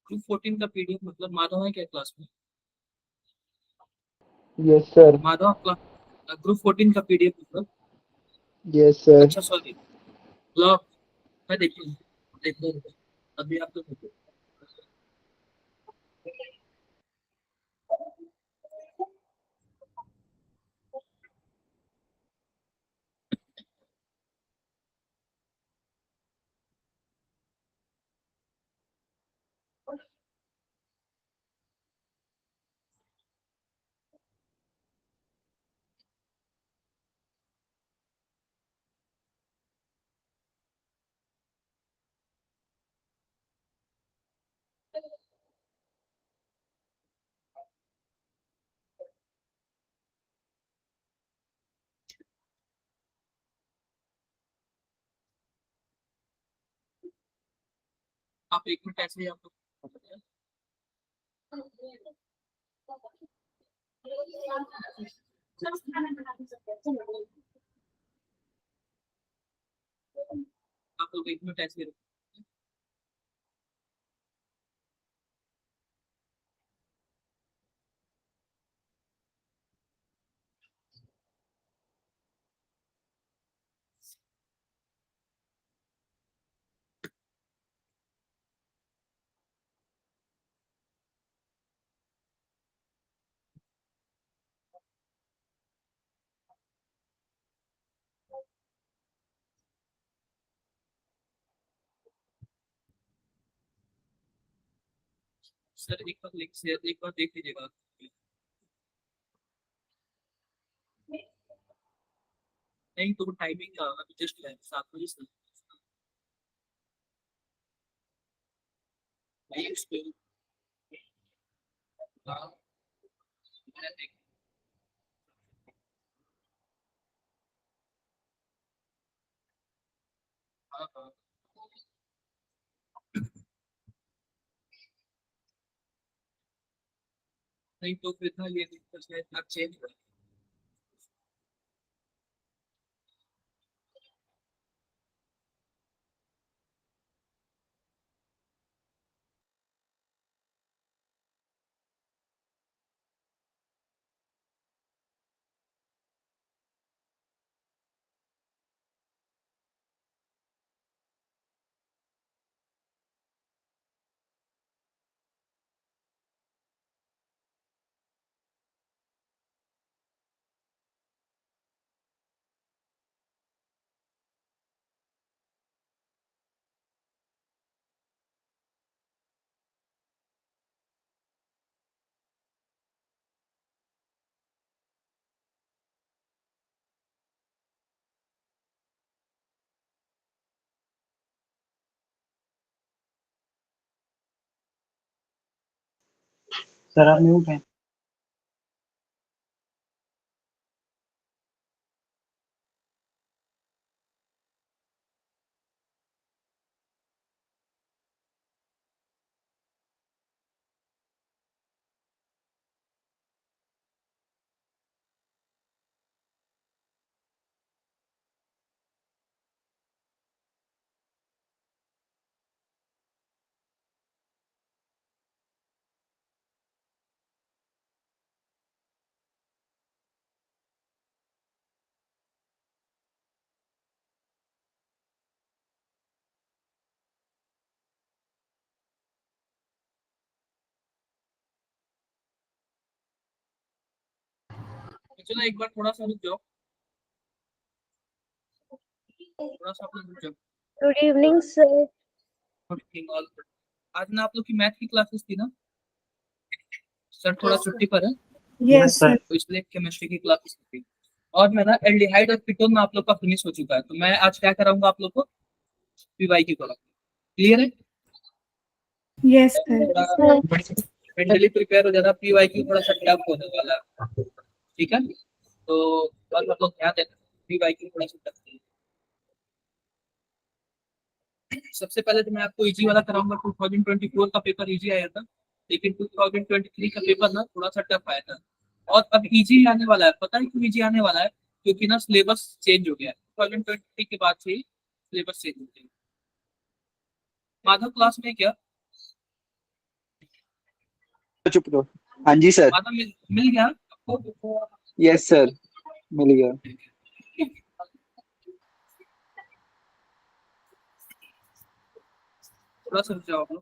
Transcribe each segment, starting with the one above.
Group 14 का PDF मतलब माधव है क्या क्लास में? Yes sir. Madhav class group 14 का पीडीएफ मतलब? Yes sir. अच्छा सॉरी, ब्लॉग मैं देखूँ, देखो अभी आप तो देखो। आप एक मिनट ऐसे ही आप लोग एक मिनट ऐसे ही सर एक बार लिख से एक बार देख लीजिएगा। नहीं तो टाइमिंग का अभी जस्ट 7 बजे से नहीं उस पे हाँ, मैं देख हाँ हाँ नहीं तो फिर ना ये शायद चेंज कर सर आप म्यूट हैं। चलो एक बार थोड़ा सा रुक जाओ, थोड़ा सा आप लोग रुक जाओ। Good evening sir. आज ना आप लोग की मैथ की क्लासेस थी ना? सर थोड़ा छुट्टी पर है यस सर। तो इसलिए केमिस्ट्री की क्लासेस थी। और मैं ना एल्डिहाइड और कीटोन में आप लोग का फिनिश हो चुका है, तो मैं आज क्या कराऊंगा आप लोग को? पीवाई की करा। क्लियर है? Yes sir. थोड़ा मेंटली प्रिपेयर हो जाना, पीवाई की थोड़ा सा टफ होने वाला है, ठीक है? तो बस आप लोग ध्यान देना, प्री वाई की थोड़ा सा टफ है। सबसे पहले तो मैं आपको इजी वाला कराऊंगा। 2024 का पेपर इजी आया था, लेकिन 2023 का पेपर ना थोड़ा सा टफ आया था। और अब इजी आने वाला है। पता है क्यों इजी आने वाला है? क्योंकि ना सिलेबस चेंज हो गया है। 2023 के बाद से ही सिलेबस चेंज हो गया है। माधव क्लास में क्या? चुप रहो। हाँ जी सर। माधव मिल गया आपको? यस सर, मिल गया। थोड़ा सा रुक जाओ आप लोग।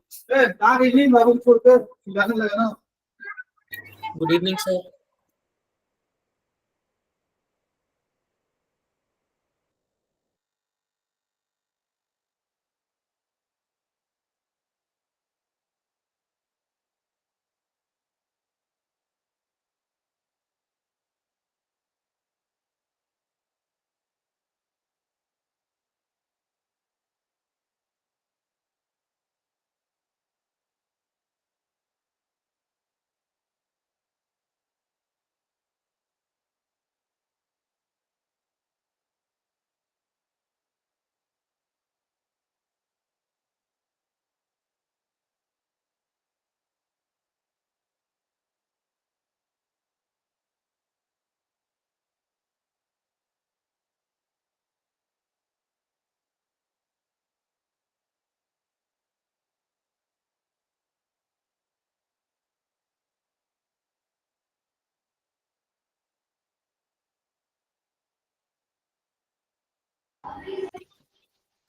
Good evening sir.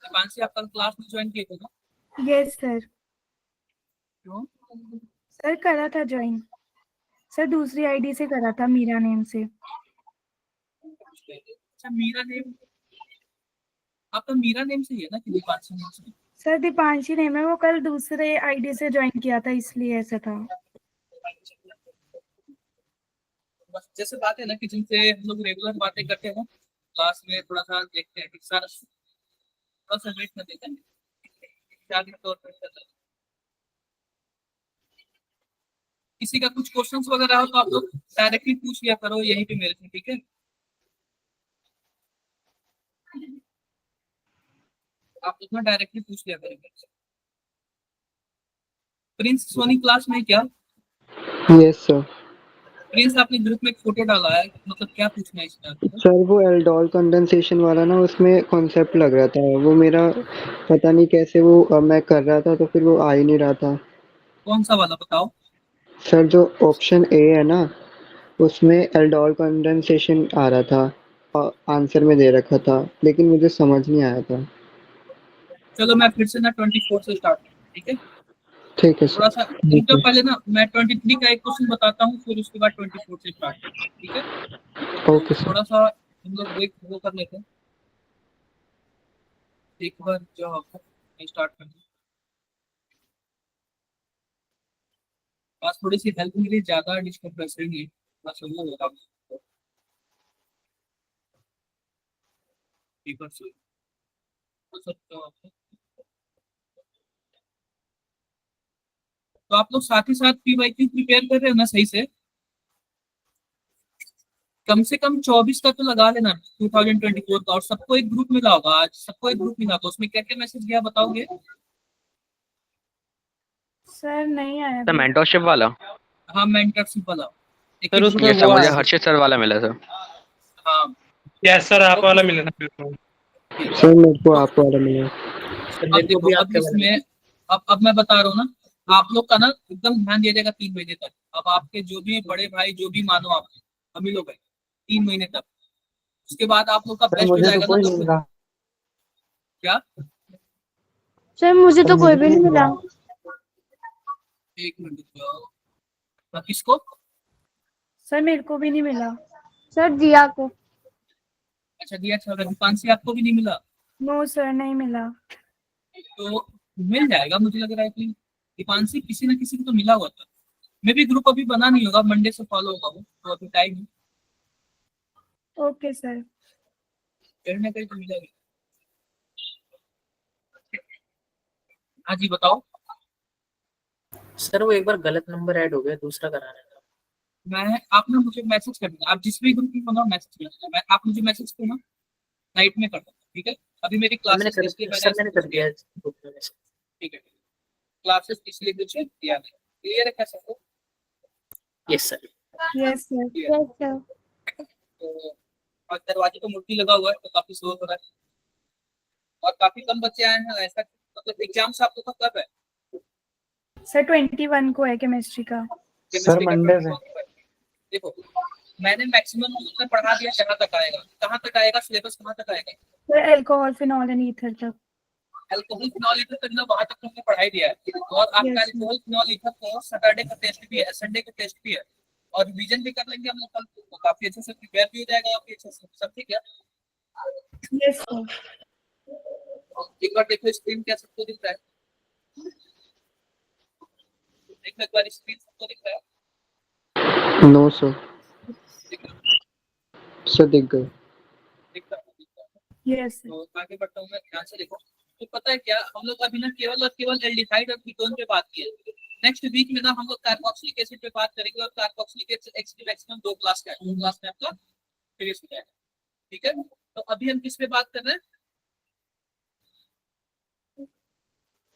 दीपांशी आप कल क्लास में ज्वाइन किए थे ना? Yes sir. क्यों? सर करा था ज्वाइन। सर दूसरी आईडी से करा था, मीरा नेम से। अच्छा मीरा नेम, आपका मीरा नेम से ही है ना कि दीपांशी नेम से? सर दीपांशी नेम है, वो कल दूसरे आईडी से ज्वाइन किया था इसलिए ऐसा था। बस जैसे बात है ना कि जिनसे हम लोग रेगुलर बातें करते हैं ना क्लास में, थोड़ा सा देखते हैं कि सारा थोड़ा सा वेट में देखते हैं क्या के तौर पर चल रहा है। किसी का कुछ क्वेश्चंस वगैरह हो तो आप लोग डायरेक्टली पूछ लिया करो यहीं पे मेरे से, ठीक है? आप लोग ना डायरेक्टली पूछ लिया करेंगे। प्रिंस सोनी क्लास में क्या? Yes sir. प्रिंस आपने ग्रुप में एक फोटो डाला है, मतलब क्या पूछना है इसमें आपको? सर वो एल्डोल कंडेंसेशन वाला ना, उसमें कॉन्सेप्ट लग रहा था, वो मेरा पता नहीं कैसे वो मैं कर रहा था तो फिर वो आ ही नहीं रहा था। कौन सा वाला बताओ? सर जो ऑप्शन ए है ना, उसमें एल्डोल कंडेंसेशन आ रहा था और आंसर में दे रखा था, लेकिन मुझे समझ नहीं आया था। चलो मैं फिर से ना 24 से स्टार्ट करता हूँ, ठीक है? ठीक है थोड़ा सर। सा ठीक रुक जाओ, है। पहले ना मैं 23 का एक क्वेश्चन बताता हूँ, फिर उसके बाद 24 से स्टार्ट करता हूँ, ठीक है? तो ओके सर। थोड़ा सा हम लोग वेट वो कर लेते हैं। एक बार जो स्टार्ट करते हैं, बस थोड़ी सी हेल्प के लिए ज्यादा डिस्टर्ब नहीं, बस वो होगा पेपर से हो सकता है। तो आप लोग साथ ही साथ पीवाईक्यू प्रिपेयर कर रहे हो ना सही से? कम से कम 24 का तो लगा लेना 2024 का। और सबको एक ग्रुप मिला होगा, आज सबको एक ग्रुप मिला होगा, उसमें क्या क्या मैसेज गया बताओगे? सर नहीं आया सर अभी। मेंटोरशिप वाला। हाँ मेंटरशिप वाला एक सर एक उसमें ग्रुप ये में सर वो मुझे आया। हर्षित सर वाला मिला सर। हाँ यस सर, आप तो वाला इस मिले ना मेरे को। ठीक है। सर मेरे को तो आप वाला मिला। सर अब मेरे को देखो, भी अब आपके वाला इसमें अब मैं बता रहा हूँ ना, आप लोग का ना एकदम ध्यान दिया जाएगा 3 महीने तक। अब आपके जो भी बड़े भाई जो भी मानो आप अभी लोग हैं 3 महीने तक, उसके बाद आप लोग का सर बेस्ट हो मुझे तो जाएगा ना कोई तो नहीं फिर मिला। क्या? सर मुझे सर तो कोई मुझे भी नहीं नहीं मिला। मिला। एक मिनट रुक जाओ। किसको? सर मेरे को भी नहीं मिला। सर जिया को। अच्छा दिया, अच्छा दीपांशी आपको भी नहीं मिला? नो सर नहीं मिला। तो मिल जाएगा मुझे लग रहा है कि दीपांशी किसी ना किसी को तो मिला हुआ था। मे भी ग्रुप अभी बना नहीं होगा, मंडे से फॉलो होगा वो, तो अभी टाइम है, ओके सर। कहीं ना कहीं तो मिलेगा। हाँ जी बताओ। सर वो एक बार गलत नंबर ऐड हो गया, दूसरा कराना था। मैं आप ना मुझे मैसेज कर देना, आप जिस भी ग्रुप में बनाओ मैसेज कर देना, मैं आप मुझे मैसेज करना, नाइट में कर देना, ठीक है। अभी मेरी क्लासेस इसलिए मैंने मैंने कर दिया है। ठीक है, क्लासेस इसलिए कुछ दिया नहीं, क्लियर है कैसे तो yes sir. Yes sir. Yes sir. तो और दरवाजे पे मूर्ति लगा हुआ है तो काफी शोर हो रहा है और काफी कम बच्चे आए हैं, ऐसा मतलब एग्जाम्स आप लोग का कब है? सर 21 को है केमिस्ट्री का। Chemistry का मंडे 21 को है। देखो मैंने मैक्सिमम उसने पढ़ा दिया, कहाँ तक आएगा, कहाँ तक आएगा सिलेबस, कहाँ तक आएगा? Sir alcohol phenol and ether तक। अल्कोहल फिनॉल ईथर तक ना वहां तक तो हमने पढ़ाई दिया है और आपका Yes, sir. Alcohol phenol ether को सैटरडे का टेस्ट भी है, संडे का टेस्ट भी है और रिवीजन भी कर लेंगे हम लोग कल, तो काफी अच्छे से प्रिपेयर भी हो जाएगा काफी अच्छे से, सब ठीक है। Yes sir. एक बार देखो स्क्रीन क्या सबको दिख रहा है, देखो एक बार स्क्रीन सबको दिख रहा है? नो सर, दिख रहा सर दिख गए। दिख रहा दिख रहा। Yes sir. तो आगे बढ़ता हूँ मैं, ध्यान से देखो। तो पता है क्या, हम लोग अभी ना केवल और केवल एल्डिहाइड और कीटोन पे बात की है। नेक्स्ट वीक में ना हम लोग कार्बोक्सिलिक एसिड पे बात करेंगे और कार्बोक्सिलिक एसिड मैक्सिमम 2 क्लास का है, 2 क्लास में आपका फिनिश हो जाएगा, ठीक है। तो अभी हम किस पे बात कर रहे हैं?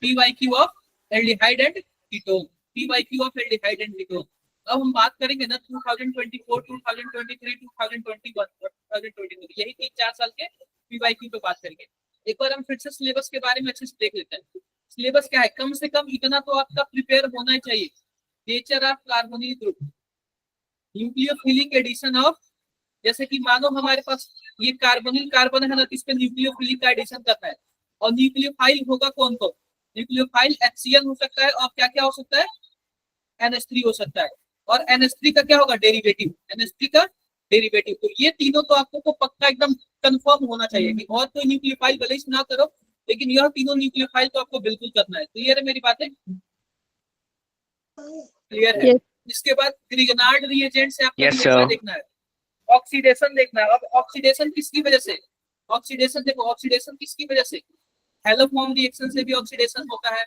PYQ of aldehyde and ketone, PYQ of aldehyde and ketone. अब हम बात करेंगे ना 2024, 2023, 2021 और 2022, यही 3-4 साल के PYQ पे बात करेंगे। एक बार हम फिर से सिलेबस के बारे में अच्छे से देख लेते हैं। सिलेबस क्या है, कम से कम इतना तो आपका प्रिपेयर होना ही चाहिए। Nature of carbonyl group, nucleophilic addition of, जैसे कि मानो हमारे पास ये कार्बोनिल कार्बन है ना, इस पे न्यूक्लियोफिलिक का एडिशन करना है और न्यूक्लियोफाइल होगा कौन कौन? न्यूक्लियोफाइल HCl हो सकता है और क्या क्या हो सकता है? NH3 हो सकता है और NH3 का क्या होगा? डेरिवेटिव, NH3 का डेरिवेटिव। तो ये तीनों तो आपको को पक्का एकदम कंफर्म होना चाहिए कि और कोई न्यूक्लियोफाइल भले ही ना करो, लेकिन यह तीनों न्यूक्लियोफाइल तो आपको बिल्कुल करना है। क्लियर है मेरी बातें? क्लियर है? Yes. इसके बाद ग्रिगनार्ड रिएजेंट से आपको Yes, हमेशा sir. देखना है, ऑक्सीडेशन देखना है। अब ऑक्सीडेशन किसकी वजह से? ऑक्सीडेशन देखो, ऑक्सीडेशन किसकी वजह से? हेलोफॉर्म रिएक्शन से भी ऑक्सीडेशन होता है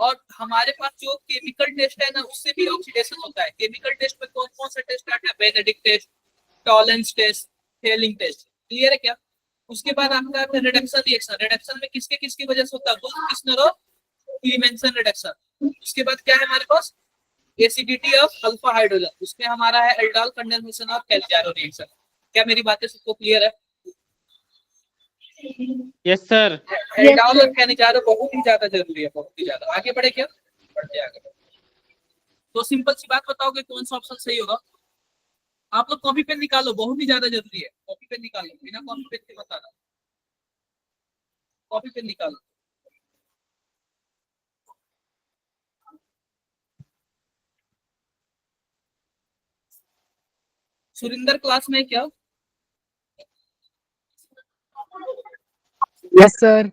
और हमारे पास जो केमिकल टेस्ट है ना उससे भी ऑक्सीडेशन होता है। केमिकल टेस्ट में कौन कौन सा टेस्ट आता है? Benedict test, Tollens test, Fehling test. Clear है क्या? उसके बाद आपका आता है रिडक्शन रिएक्शन। रिडक्शन में किसके किसकी वजह से होता है? किस्नर और क्लीमेंसन रिडक्शन। उसके बाद क्या है हमारे पास? एसिडिटी ऑफ अल्फा हाइड्रोजन, उसमें हमारा है एल्डोल कंडेंसेशन ऑफ कैल्जारो रिएक्शन। क्या मेरी बातें सबको क्लियर है? Yes sir. एल्डोल और कैल्जारो बहुत ही ज्यादा जरूरी है, बहुत ही ज्यादा। आगे बढ़े क्या? बढ़ते आगे। तो सिंपल सी बात बताओगे कौन सा ऑप्शन सही होगा? आप लोग कॉपी पेन निकालो, बहुत ही ज्यादा जरूरी है। कॉपी पेन निकालो, बिना कॉपी पेन के बताना। कॉपी पेन निकालो। सुरिंदर क्लास में क्या? Yes sir.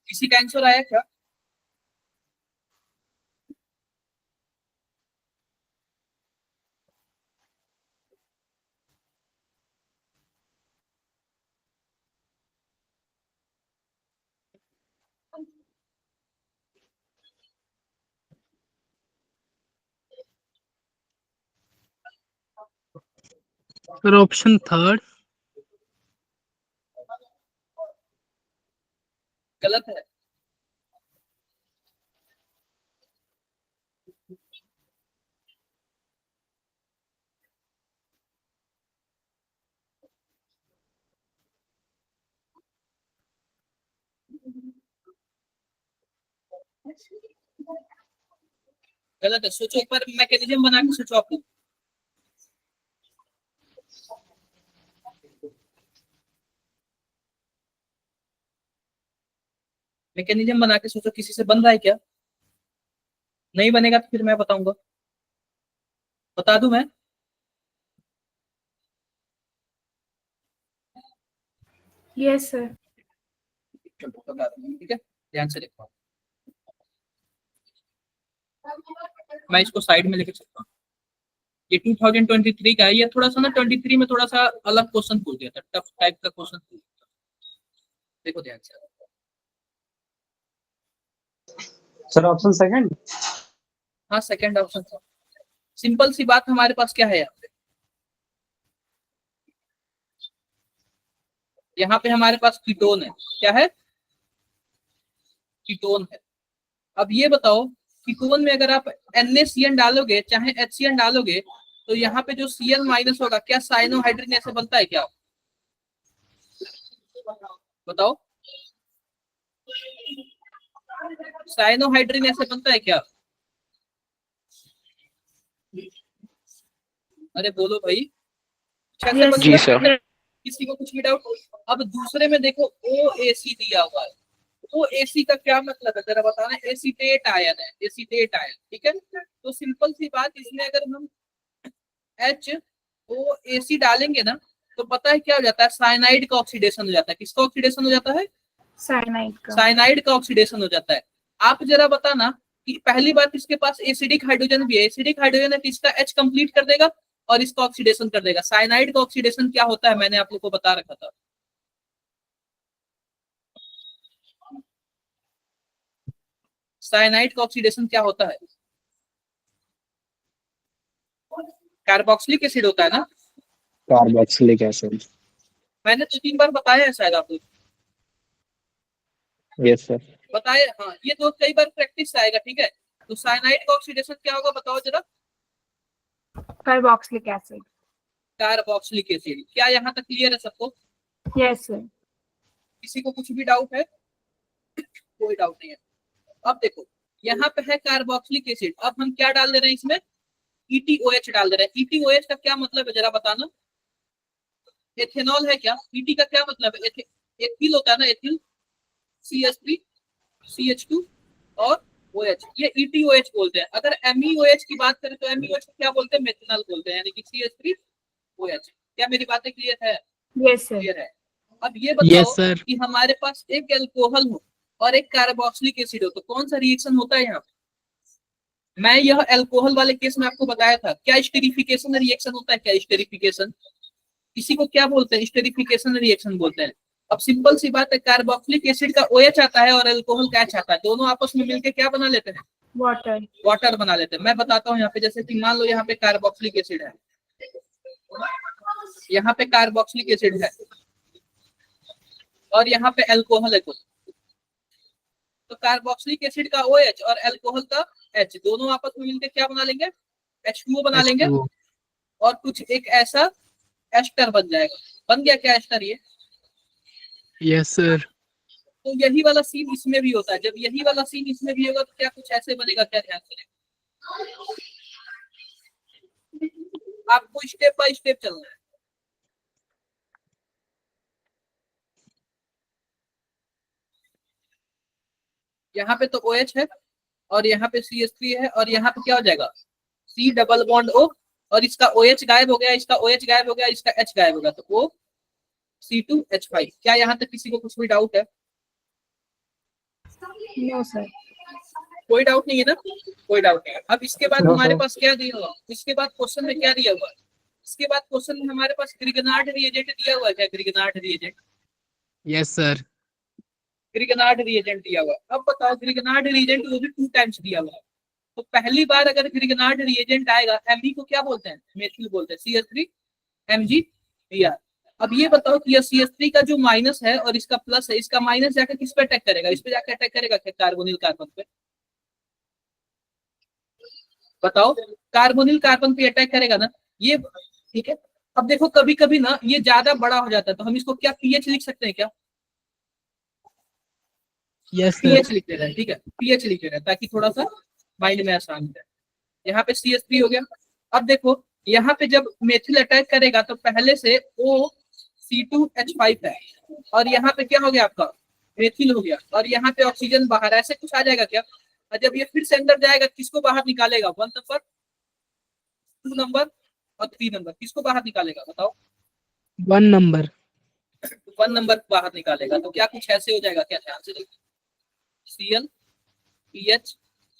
किसी का आंसर आया क्या? Sir option third. गलत है। गलत है, सोचो एक बार, मैकेनिज्म बना के सोचो आप लोग। मैकेनिज्म बना के सोचो, किसी से बन रहा है क्या? नहीं बनेगा तो फिर मैं बताऊंगा, बता दूं मैं? Yes sir. चलो बता दूं, ठीक है, ध्यान से देखो। मैं इसको साइड में लेके चलता हूँ। ये 2023 का है। ये थोड़ा सा ना 23 में थोड़ा सा अलग क्वेश्चन पूछ दिया था, टफ टाइप का क्वेश्चन पूछ दिया था। देखो ध्यान से। Sir option second. हाँ सेकंड ऑप्शन था। सिंपल सी बात, हमारे पास क्या है यहाँ पे हमारे पास कीटोन है। क्या है? कीटोन है। अब ये बताओ, कीटोन में अगर आप NaCN डालोगे चाहे HCN डालोगे तो यहाँ पे जो Cl माइनस होगा, क्या साइनोहाइड्रिन ऐसे बनता है क्या? बताओ, साइनोहाइड्रिन ऐसे बनता है क्या? अरे बोलो भाई। Yes, जी सर। किसी को कुछ भी डाउट? अब दूसरे में देखो OAC दिया हुआ है। OAC का क्या मतलब है जरा बताना? एसीटेट आयन है, एसीटेट आयन, ठीक है। तो सिंपल सी बात, इसमें अगर हम HOAC डालेंगे ना तो पता है क्या हो जाता है? साइनाइड का ऑक्सीडेशन हो जाता है। किसका ऑक्सीडेशन हो जाता है? साइनाइड का। साइनाइड का ऑक्सीडेशन हो जाता है। आप जरा बताना कि पहली बात, इसके पास एसिडिक हाइड्रोजन भी है। एसिडिक हाइड्रोजन है तो इसका H कंप्लीट कर देगा और इसका ऑक्सीडेशन कर देगा। साइनाइड का ऑक्सीडेशन क्या होता है मैंने आप लोग को बता रखा था। साइनाइड का ऑक्सीडेशन क्या होता है? कार्बोक्सिलिक एसिड होता है ना। Carboxylic acid. मैंने 2-3 बार बताया है शायद आपको। Yes sir. बताए, हाँ ये तो कई बार प्रैक्टिस से आएगा, ठीक है। तो साइनाइड का ऑक्सीडेशन क्या होगा बताओ जरा? Carboxylic acid. Carboxylic acid. क्या यहाँ तक क्लियर है सबको? Yes sir. किसी को कुछ भी डाउट है? कोई डाउट नहीं है। अब देखो, यहाँ पे है कार्बोक्सिलिक एसिड। अब हम क्या डाल दे रहे हैं इसमें? ETOH डाल दे रहे हैं। ETOH का क्या मतलब है जरा बताना? एथेनॉल है क्या? ET का क्या मतलब है? एथिल होता है ना, एथिल। CH3 CH2 और OH, ये ETOH बोलते हैं। अगर MEOH की बात करें तो MEOH को क्या बोलते हैं? मेथनॉल बोलते हैं, यानी कि CH3OH। क्या मेरी बातें क्लियर है? Yes sir. क्लियर है। अब ये बताओ Yes, sir. कि हमारे पास एक एल्कोहल हो और एक कार्बोक्सिलिक एसिड हो तो कौन सा रिएक्शन होता है यहाँ पे? मैं यह एल्कोहल वाले केस में आपको बताया था। क्या स्टेरिफिकेशन रिएक्शन होता है? क्या स्टेरिफिकेशन, इसी को क्या बोलते हैं? स्टेरिफिकेशन रिएक्शन बोलते हैं। अब सिंपल सी बात है, कार्बोक्सिलिक एसिड का OH आता है और एल्कोहल का H आता है। दोनों आपस में मिलकर क्या बना लेते हैं? वाटर। वाटर बना लेते हैं। मैं बताता हूँ यहाँ पे, जैसे कि मान लो यहाँ पे कार्बोक्सिलिक एसिड है, यहाँ पे कार्बोक्सिलिक एसिड है और यहाँ पे एल्कोहल है कुछ। तो कार्बोक्सिलिक एसिड का OH और एल्कोहल का H दोनों आपस में मिलकर क्या बना लेंगे? H2O बना लेंगे H2O. और कुछ एक ऐसा एस्टर बन जाएगा। बन गया क्या एस्टर ये? Yes, sir. तो यही वाला सीन इसमें भी होता है। जब यही वाला सीन इसमें भी होगा तो क्या कुछ ऐसे बनेगा? क्या ध्यान से आपको स्टेप बाय स्टेप चलना है। यहाँ पे तो OH है और यहाँ पे CH3 है और यहाँ पे क्या हो जाएगा? C डबल बॉन्ड O और इसका OH गायब हो गया, इसका OH गायब हो गया, इसका H गायब हो गया, तो O C2H5। क्या यहाँ तक किसी को कुछ भी डाउट है? No sir. कोई डाउट नहीं है ना? कोई डाउट नहीं है। अब इसके बाद No, हमारे sir. पास क्या दिया हुआ? इसके बाद क्वेश्चन में क्या दिया हुआ? इसके बाद क्वेश्चन में हमारे पास ग्रिगनार्ड रिएजेंट दिया हुआ है। क्या Grignard reagent? Yes, sir. Grignard reagent दिया हुआ है। अब बताओ, ग्रिगनार्ड रिएजेंट वो भी 2 टाइम्स दिया हुआ है। तो पहली बार अगर ग्रिगनार्ड रिएजेंट आएगा, Me को क्या बोलते हैं? मेथिल बोलते हैं, CH3 MgBr। अब ये बताओ कि यह CH3 का जो माइनस है और इसका प्लस है, इसका माइनस जाकर किस पे अटैक करेगा? इस पे जाकर अटैक करेगा क्या? कार्बोनिल कार्बन पे। बताओ, कार्बोनिल कार्बन पे अटैक करेगा ना ये, ठीक है। अब देखो कभी कभी ना ये ज्यादा बड़ा हो जाता है तो हम इसको क्या पीएच लिख सकते हैं क्या? Yes, sir. पीएच लिख देना है, ठीक है, पीएच लिख देना है ताकि थोड़ा सा माइंड में आसान हो जाए। यहाँ पे CH3 हो गया। अब देखो यहाँ पे जब मेथिल अटैक करेगा तो पहले से O C2H5 है और यहाँ पे क्या हो गया आपका मेथिल हो गया, और यहाँ पे ऑक्सीजन बाहर, ऐसे कुछ आ जाएगा क्या? और जब ये फिर से अंदर जाएगा किसको बाहर निकालेगा? 1 नंबर, 2 नंबर और 3 नंबर, किसको बाहर निकालेगा बताओ? 1 number. 1 नंबर बाहर निकालेगा। तो क्या कुछ ऐसे हो जाएगा क्या? ध्यान से देखो, Cl PH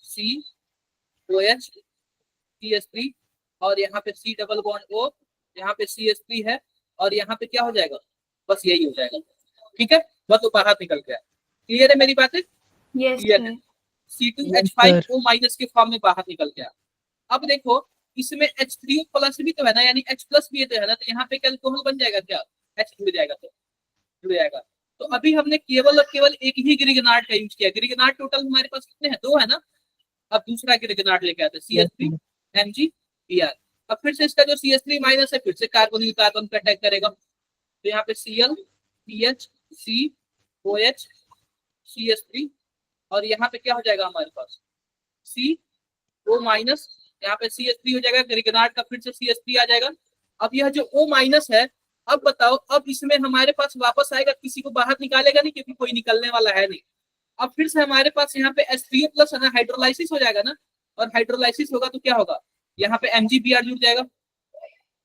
C OH CH3, और यहाँ पे C डबल बॉन्ड O, यहाँ पे CH3 है, और यहाँ पे क्या हो जाएगा? बस यही हो जाएगा। ठीक है, बस वो बाहर निकल गया। क्लियर है मेरी बातें? यस क्लियर है। C2H5 Sir. O माइनस के फॉर्म में बाहर निकल गया। अब देखो इसमें H3O प्लस भी तो है ना, यानी H प्लस भी तो है ना, तो यहाँ पे अल्कोहल बन जाएगा क्या? H जुड़ जाएगा, तो जुड़ जाएगा। तो अभी हमने केवल और केवल एक ही ग्रिगनार्ड का यूज किया। ग्रिगनार्ड टोटल हमारे पास कितने हैं? 2 है ना। अब दूसरा ग्रिगनार्ड लेके आते हैं, CH3 MgBr। अब फिर से इसका जो CH3 माइनस है, फिर से कार्बोनिल कार्बन पे अटैक करेगा। तो यहाँ पे Cl PH C OH CH3, और यहाँ पे क्या हो जाएगा हमारे पास? CO माइनस, यहाँ पे CH3 हो जाएगा, ग्रिगनार्ड का फिर से CH3 आ जाएगा। अब यह जो O माइनस है, अब बताओ, अब इसमें हमारे पास वापस आएगा, किसी को बाहर निकालेगा नहीं, क्योंकि कोई निकलने वाला है नहीं। अब फिर से हमारे पास यहाँ पे H3O प्लस है ना, हाइड्रोलाइसिस हो जाएगा ना, और हाइड्रोलाइसिस होगा तो क्या होगा? यहाँ पे MgBr जुड़ जाएगा,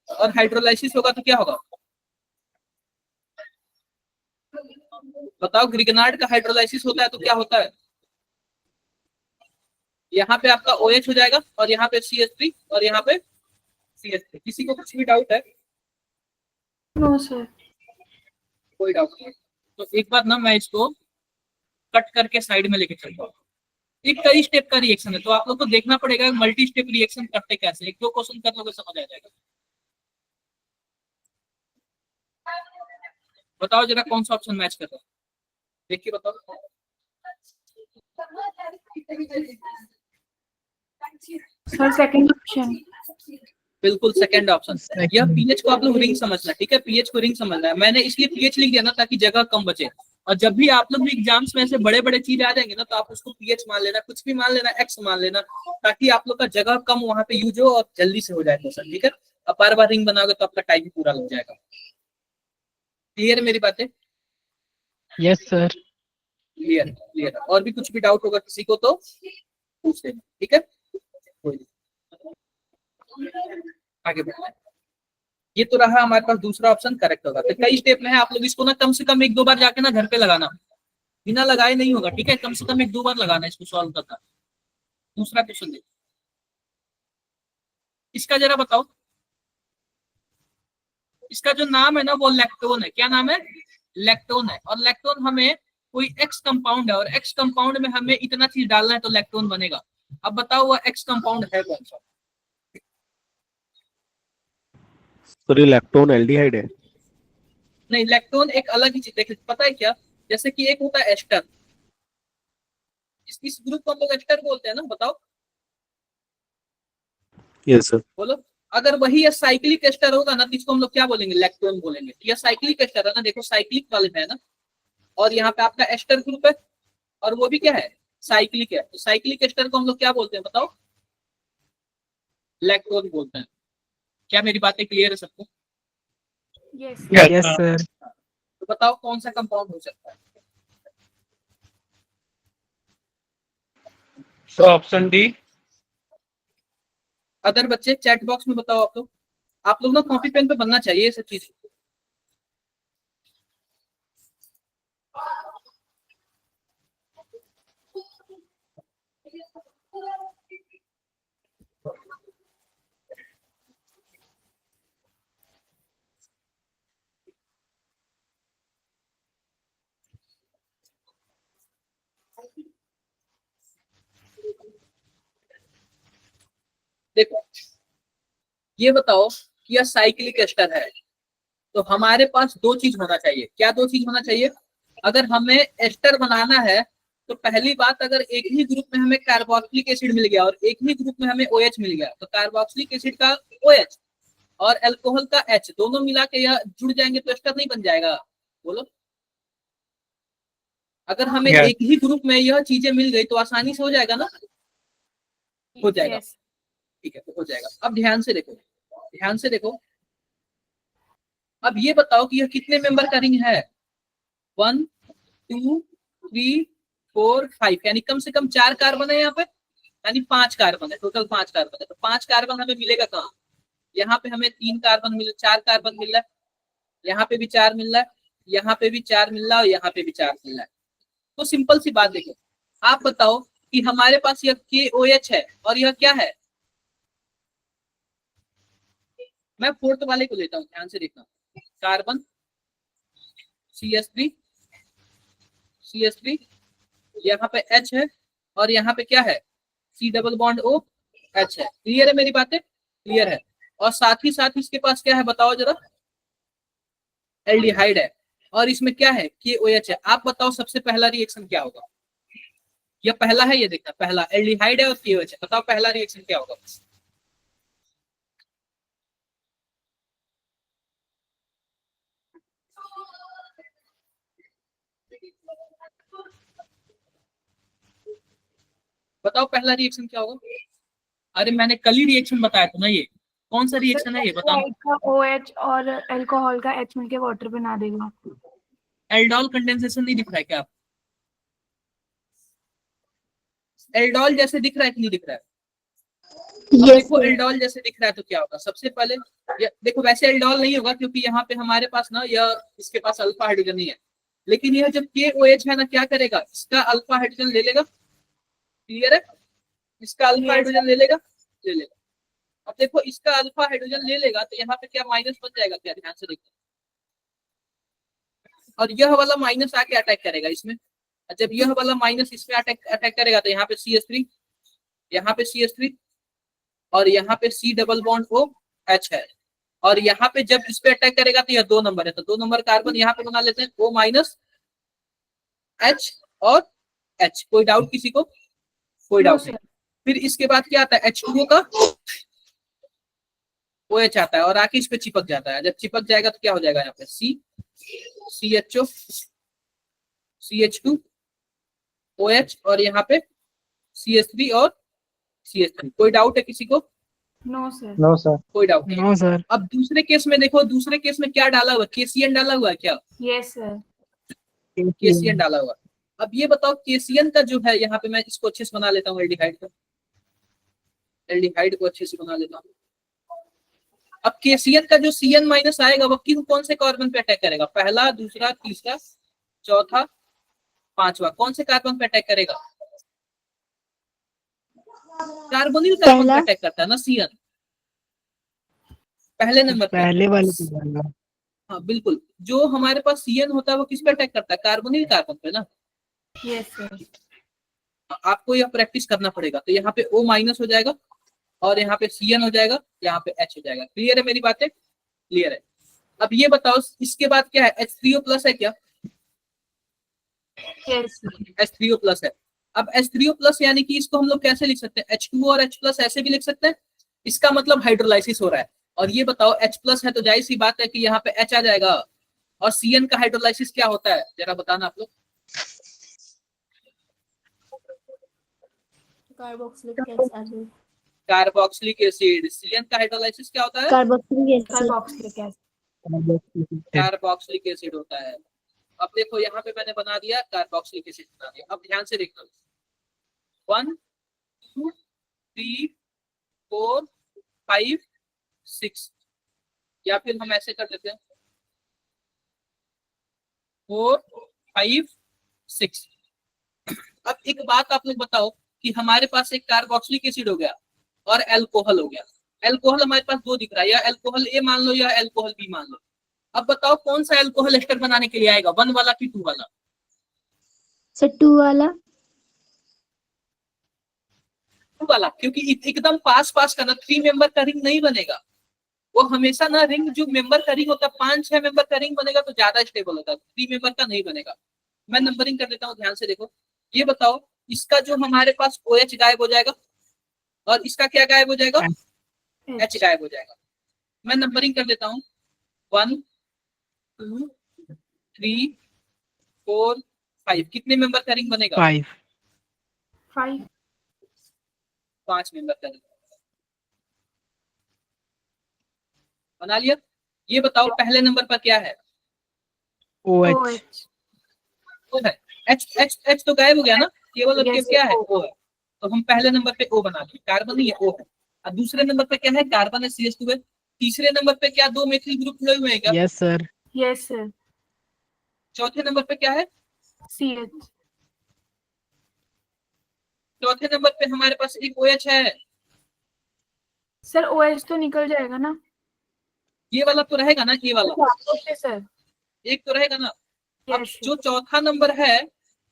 और हाइड्रोलाइसिस होगा तो क्या होगा बताओ? ग्रिगनार्ड का हाइड्रोलाइसिस होता है तो क्या होता है? यहाँ पे आपका OH हो जाएगा, और यहाँ पे CH3, और यहाँ पे CH3। किसी को कुछ भी डाउट है? No sir. कोई डाउट नहीं। तो एक बार ना मैं इसको कट करके साइड में लेके चलता हूँ। एक कई स्टेप का रिएक्शन है, तो आप लोग को देखना पड़ेगा मल्टी स्टेप रिएक्शन करते कैसे। एक दो क्वेश्चन कर लोगे समझ आ जाएगा। बताओ जरा कौन सा ऑप्शन मैच कर रहा है, देख के बताओ। Sir second option. बिल्कुल सेकंड ऑप्शन। Second. यह पीएच को आप लोग रिंग समझना, ठीक है? पीएच को रिंग समझना है। मैंने इसलिए पीएच लिख दिया ना, ताकि जगह कम बचे। और जब भी आप लोग भी एग्जाम्स में ऐसे बड़े बड़े चीज आ जाएंगे ना, तो आप उसको पीएच मान लेना, कुछ भी मान लेना, एक्स मान लेना, ताकि आप लोग का जगह कम वहां पे यूज हो और जल्दी से हो जाए क्वेश्चन। ठीक है, अब बार बार रिंग बनाओगे तो आपका टाइम पूरा लग जाएगा। क्लियर है मेरी बातें? Yes, sir. Clear clear. और भी कुछ भी डाउट होगा किसी को तो पूछ लेना, ठीक है? कोई नहीं। आगे बढ़ते हैं। ये तो रहा हमारे पास दूसरा ऑप्शन करेक्ट होगा। तो कई स्टेप में है, आप लोग इसको ना कम से कम 1-2 बार जाके ना घर पे लगाना, बिना लगाए नहीं होगा। ठीक है, कम से कम 1-2 बार लगाना इसको सॉल्व करना। दूसरा क्वेश्चन देखो, इसका जरा बताओ। इसका जो नाम है ना वो लैक्टोन है। क्या नाम है? लैक्टोन है। और लैक्टोन हमें कोई एक्स कंपाउंड है, और एक्स कंपाउंड में हमें इतना चीज डालना है तो लैक्टोन बनेगा। अब बताओ वह एक्स कंपाउंड है कौन सा? सॉरी, लैक्टोन एल्डिहाइड है। नहीं, लैक्टोन एक अलग ही चीज। देखिए पता है क्या, जैसे कि एक होता है एस्टर, इस ग्रुप को हम लोग एस्टर बोलते हैं ना, बताओ यस सर। बोलो। अगर वही साइक्लिक एस्टर होगा ना, तो इसको हम लोग क्या बोलेंगे? लैक्टोन बोलेंगे। यह साइक्लिक एस्टर है ना, देखो साइक्लिक वाले है ना, और यहाँ पे आपका एस्टर ग्रुप है, और वो भी क्या है? साइक्लिक है। तो साइक्लिक एस्टर को हम लोग क्या बोलते हैं बताओ? लैक्टोन बोलते हैं। क्या मेरी बातें क्लियर है सबको? Yes Yes, sir. तो बताओ कौन सा कंपाउंड हो सकता है? So option D. अदर बच्चे चैट बॉक्स में बताओ आप लोग। आप लोग ना कॉपी पेन पे बनना चाहिए ये सब चीज। देखो ये बताओ कि यह साइक्लिक एस्टर है, तो हमारे पास 2 चीज होना चाहिए। क्या 2 चीज होना चाहिए? अगर हमें एस्टर बनाना है तो पहली बात, अगर एक ही ग्रुप में हमें कार्बोक्सिलिक एसिड मिल गया और एक ही ग्रुप में हमें OH मिल गया, तो कार्बोक्सिलिक एसिड का OH और अल्कोहल का H दोनों मिला के यह जुड़ जाएंगे तो एस्टर नहीं बन जाएगा? बोलो। अगर हमें Yes. एक ही ग्रुप में यह चीजें मिल गई तो आसानी से हो जाएगा ना? हो जाएगा। यस ठीक है, तो हो जाएगा। अब ध्यान से देखो, ध्यान से देखो। अब ये बताओ कि यह कितने मेंबर का रिंग है? 1 2 3 4 5, यानी कम से कम 4 कार्बन है यहाँ पे, यानी 5 कार्बन है, टोटल 5 कार्बन है। तो 5 कार्बन हमें मिलेगा कहाँ? यहाँ पे हमें 3 कार्बन मिल 4 कार्बन मिल रहा है, यहाँ पे भी 4 मिल रहा है, यहाँ पे भी 4 मिल रहा है और यहाँ पे भी 4 मिल रहा है। तो सिंपल सी बात देखो, आप बताओ कि हमारे पास यह KOH है और यह क्या है? मैं फोर्थ वाले को लेता हूँ, ध्यान से देखना, कार्बन CH3 यहाँ पे H है और यहाँ पे क्या है? C double bond O H है। क्लियर है मेरी बातें? क्लियर है। और साथ ही साथ इसके पास क्या है बताओ जरा? एल्डिहाइड है और इसमें क्या है? KOH है। आप बताओ सबसे पहला रिएक्शन क्या होगा? यह पहला है, ये देखना, पहला एल्डिहाइड है और KOH है। बताओ पहला रिएक्शन क्या होगा? बताओ पहला रिएक्शन क्या होगा? अरे मैंने कल ही रिएक्शन बताया था ना, ये कौन सा रिएक्शन है ये बताओ? एल्डिहाइड का OH और अल्कोहल का H मिलके वाटर बना देगा। एल्डोल कंडेंसेशन नहीं दिख रहा है क्या? एल्डोल जैसे दिख रहा है कि नहीं दिख रहा है? अब यस देखो एल्डोल जैसे दिख रहा है तो क्या होगा? सबसे पहले देखो, वैसे एल्डोल नहीं होगा क्योंकि यहाँ पे हमारे पास ना यह इसके पास अल्फा हाइड्रोजन नहीं है, लेकिन यह जब KOH है ना क्या करेगा? इसका अल्फा हाइड्रोजन ले लेगा। क्लियर है? इसका अल्फा हाइड्रोजन ले लेगा। अब देखो इसका अल्फा हाइड्रोजन ले लेगा तो यहाँ पे क्या माइनस बन जाएगा क्या? ध्यान से देखो, और यह वाला माइनस आके अटैक करेगा इसमें। जब यह वाला माइनस इसमें अटैक करेगा तो यहाँ पे CH3, यहाँ पे CH3 और यहाँ पे C double bond O H है, और यहाँ पे जब इस पे अटैक करेगा तो यह 2 नंबर है, तो 2 नंबर कार्बन यहाँ पे बना लेते हैं O माइनस H और H। कोई डाउट किसी को? कोई डाउट नहीं। फिर इसके बाद क्या आता है? H2O का OH आता है और आके इस पे चिपक जाता है। जब चिपक जाएगा तो क्या हो जाएगा? यहाँ पे CHO CH2 OH और यहाँ पे CH3 और CH3। कोई डाउट है किसी को? No sir. No sir. कोई डाउट नहीं। No sir. अब दूसरे केस में देखो, दूसरे केस में क्या डाला हुआ? KCN डाला हुआ है क्या? Yes sir. KCN डाला हुआ। अब ये बताओ KCN का जो है, यहाँ पे मैं इसको अच्छे से बना लेता हूँ, एल्डिहाइड को अच्छे से बना लेता हूँ। अब KCN का जो CN माइनस आएगा वो कौन से कार्बन पे अटैक करेगा? पहला, दूसरा, तीसरा, चौथा, पांचवा, कौन से कार्बन पे अटैक करेगा? कार्बोनिल कार्बन पे अटैक करता है ना CN, पहले नंबर पे। पहले वाले पे डालना। हाँ बिल्कुल, जो हमारे पास CN होता है वो किस पे अटैक करता है? कार्बोनिल कार्बन पे ना। Yes sir. आपको यह प्रैक्टिस करना पड़ेगा। तो यहाँ पे O माइनस हो जाएगा और यहाँ पे CN हो जाएगा, यहाँ पे H हो जाएगा। क्लियर है मेरी बातें? क्लियर है। अब ये बताओ इसके बाद क्या है? H3O प्लस है क्या? यस H3O प्लस है। अब H3O प्लस यानी कि इसको हम लोग कैसे लिख सकते हैं? H2O और H प्लस ऐसे भी लिख सकते हैं। इसका मतलब हाइड्रोलाइसिस हो रहा है। और ये बताओ H प्लस है तो जाहिर सी बात है कि यहाँ पे H आ जाएगा। और CN का हाइड्रोलाइसिस क्या होता है जरा बताना आप लोग? Carboxylic acid. CN का हाइड्रोलाइसिस क्या होता है? Carboxylic acid. कार्बोक्सिलिक एसिड होता है। अब देखो यहाँ पे मैंने बना दिया कार्बोक्सिलिक एसिड बना दिया। अब ध्यान से देखना, 1 2 3 4 5 6, या फिर हम ऐसे कर देते हैं 4 5 6। अब एक बात आप लोग बताओ कि हमारे पास एक कार्बोक्सिलिक एसिड हो गया और अल्कोहल हो गया। अल्कोहल हमारे पास 2 दिख रहा है, या अल्कोहल A मान लो या अल्कोहल B मान लो। अब बताओ कौन सा अल्कोहल एस्टर बनाने के लिए आएगा, 1 वाला कि 2 वाला? सर 2 वाला। 2 वाला, क्योंकि एकदम पास का ना 3 मेंबर का रिंग नहीं बनेगा। वो हमेशा ना रिंग, जो मेंबर का रिंग होता है 5-6 मेंबर का रिंग बनेगा तो ज्यादा स्टेबल होता है, 3 मेंबर का नहीं बनेगा। मैं नंबरिंग कर देता हूँ, ध्यान से देखो। ये बताओ इसका जो हमारे पास OH गायब हो जाएगा और इसका क्या गायब हो जाएगा? H गायब हो जाएगा। मैं नंबरिंग कर देता हूँ, 1 2 3 4 5। कितने मेंबर का रिंग बनेगा? 5 5 मेंबर का रिंग बना लिया। ये बताओ पहले नंबर पर क्या है? OH। O है। एच एच एच तो गायब हो गया ना, केवल और केवल Yes, क्या है, O. ओ है। तो हम पहले नंबर पे ओ बना दें, कार्बन नहीं है, ओ है। और दूसरे नंबर पे क्या है, कार्बन है, CH2 है। तीसरे नंबर पे क्या दो मेथिल ग्रुप जुड़े हुए हैं क्या? Yes, sir. Yes, sir. चौथे नंबर पे क्या है? CH. चौथे नंबर पे हमारे पास एक OH है। सर OH तो निकल जाएगा ना? ये वाला तो रहेगा ना, ये वाला ओके सर. एक तो रहेगा ना। अब Yes. जो चौथा नंबर है,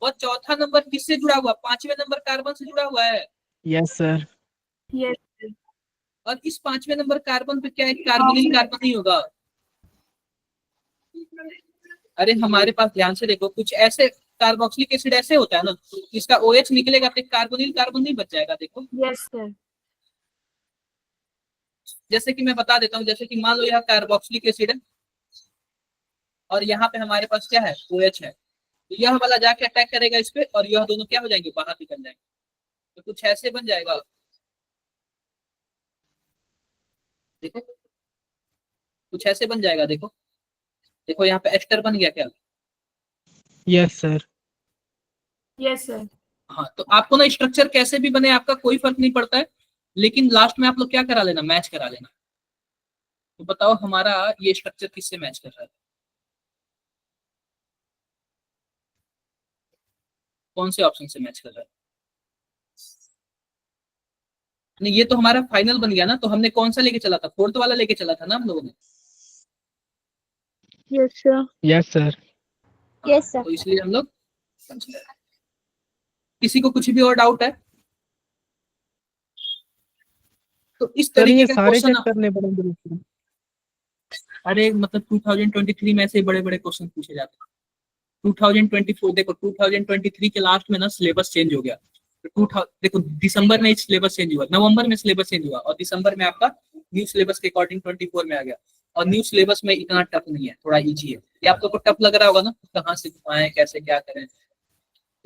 वो चौथा नंबर किससे जुड़ा हुआ? पांचवें नंबर कार्बन से जुड़ा हुआ है। Yes, sir. Yes, sir. और इस पांचवें नंबर कार्बन पे क्या है, कार्बोनिल कार्बन नहीं होगा। अरे हमारे पास ध्यान से देखो, कुछ ऐसे कार्बोक्सिलिक एसिड ऐसे होता है ना, इसका OH निकलेगा तो कार्बोनिल कार्बन नहीं बच जाएगा। देखो Yes, sir. जैसे कि मैं बता देता हूँ, जैसे कि मान लो यह कार्बोक्सिलिक एसिड है और यहाँ पे हमारे पास क्या है, OH है। तो यह वाला जाके अटैक करेगा इस पे और यह दोनों क्या हो जाएंगे, बाहर निकल जाएंगे। तो कुछ ऐसे बन जाएगा। देखो कुछ ऐसे बन जाएगा। देखो देखो यहाँ पे एस्टर बन गया क्या? Yes, sir. Yes, sir. हाँ, तो आपको ना स्ट्रक्चर कैसे भी बने आपका कोई फर्क नहीं पड़ता है, लेकिन लास्ट में आप लोग क्या करा लेना, मैच करा लेना। तो बताओ हमारा ये स्ट्रक्चर किससे मैच कर रहा है, कौन से ऑप्शन से मैच कर रहा है? नहीं, ये तो हमारा फाइनल बन गया ना। तो हमने कौन सा लेके चला था, फोर्थ वाला लेके चला था ना हम लोगों ने। Yes, sir. Yes, sir. Yes, sir. तो इसलिए हम लोग समझ गए। किसी को कुछ भी और डाउट है तो इस सर तरीके ये का सारे क्वेश्चन। चेक करने पड़ेंगे। अरे मतलब 2023 में ऐसे बड़े बड़े क्वेश्चन पूछे जाते हैं। 2024 देखो, 2023 के लास्ट में ना सिलेबस चेंज हो गया। तो 2000 देखो, दिसंबर में सिलेबस चेंज हुआ, नवंबर में सिलेबस चेंज हुआ और दिसंबर में आपका न्यू सिलेबस के अकॉर्डिंग 24 में आ गया। और न्यू सिलेबस में इतना टफ नहीं है, थोड़ा इजी है। ये आप लोग को टफ लग रहा होगा ना, कहाँ से घुमाएं, कैसे क्या करें,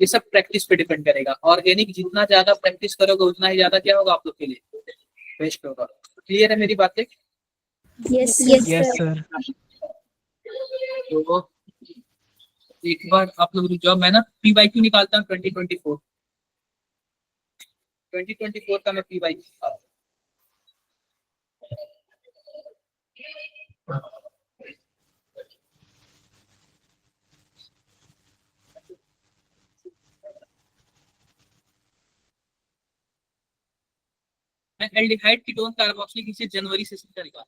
ये सब प्रैक्टिस पे डिपेंड करेगा। ऑर्गेनिक जितना ज्यादा प्रैक्टिस करोगे उतना ही ज्यादा क्या होगा आप लोग के लिए, बेस्ट होगा। क्लियर है मेरी बातें? Yes, yes, Yes, sir. sir. तो एक बार आप लोग रुक जाओ, मैं ना PYQ निकालता हूँ 2024 का मैं PYQ। मैं एल्डिहाइड कीटोन कार्बोक्सिलिक एसिड जनवरी से सीखा निकाल।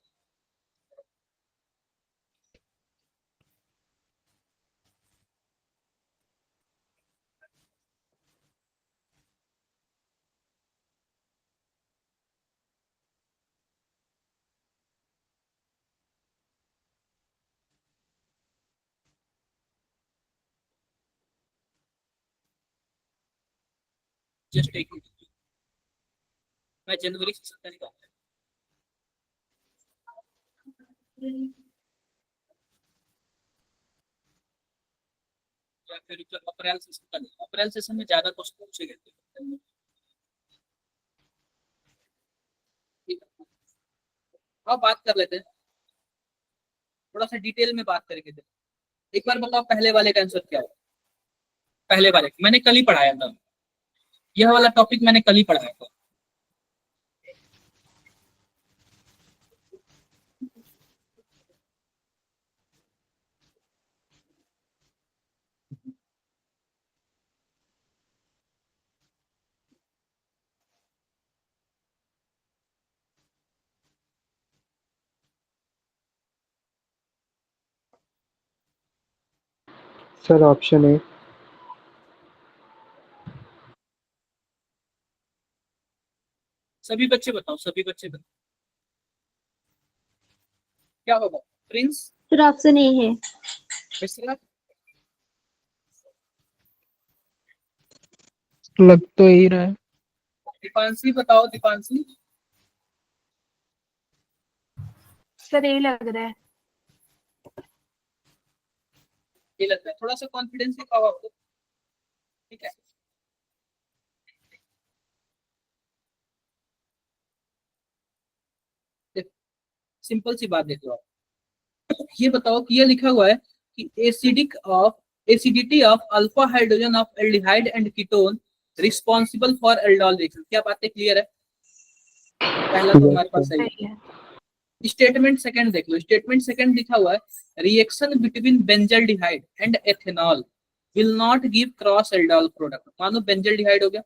जस्ट एक मिनट, मैं जनवरी से सीखा निकाल या फिर जो अप्रैल से सीखा। अप्रैल सेशन में ज्यादा क्वेश्चन पूछे गए थे। ठीक है, अब बात कर लेते हैं, थोड़ा सा डिटेल में बात करके दे। एक बार बताओ पहले वाले का आंसर क्या हो। पहले वाले मैंने कल ही पढ़ाया था, यह वाला टॉपिक मैंने कल ही पढ़ाया था। Sir option A. सभी बच्चे बताओ, सभी बच्चे बताओ क्या होगा। प्रिंस, Sir, option A है. मिश्रा, लग तो यही रहा है। दीपांशी बताओ, दीपांशी। सर यही लग रहा है. ये लगता है, थोड़ा सा कॉन्फिडेंस दिखाओ आपको, ठीक है। सिंपल सी बात देखो आप, ये बताओ कि ये लिखा हुआ है कि acidic of acidity of alpha hydrogen of aldehyde and ketone responsible for aldol reaction. क्या बातें क्लियर है? पहला तो हमारे पास सही सही है। है। स्टेटमेंट सेकंड देख लो, स्टेटमेंट सेकंड लिखा हुआ है reaction between benzaldehyde and ethanol will not give cross aldol product. मानो बेंजल्डिहाइड हो गया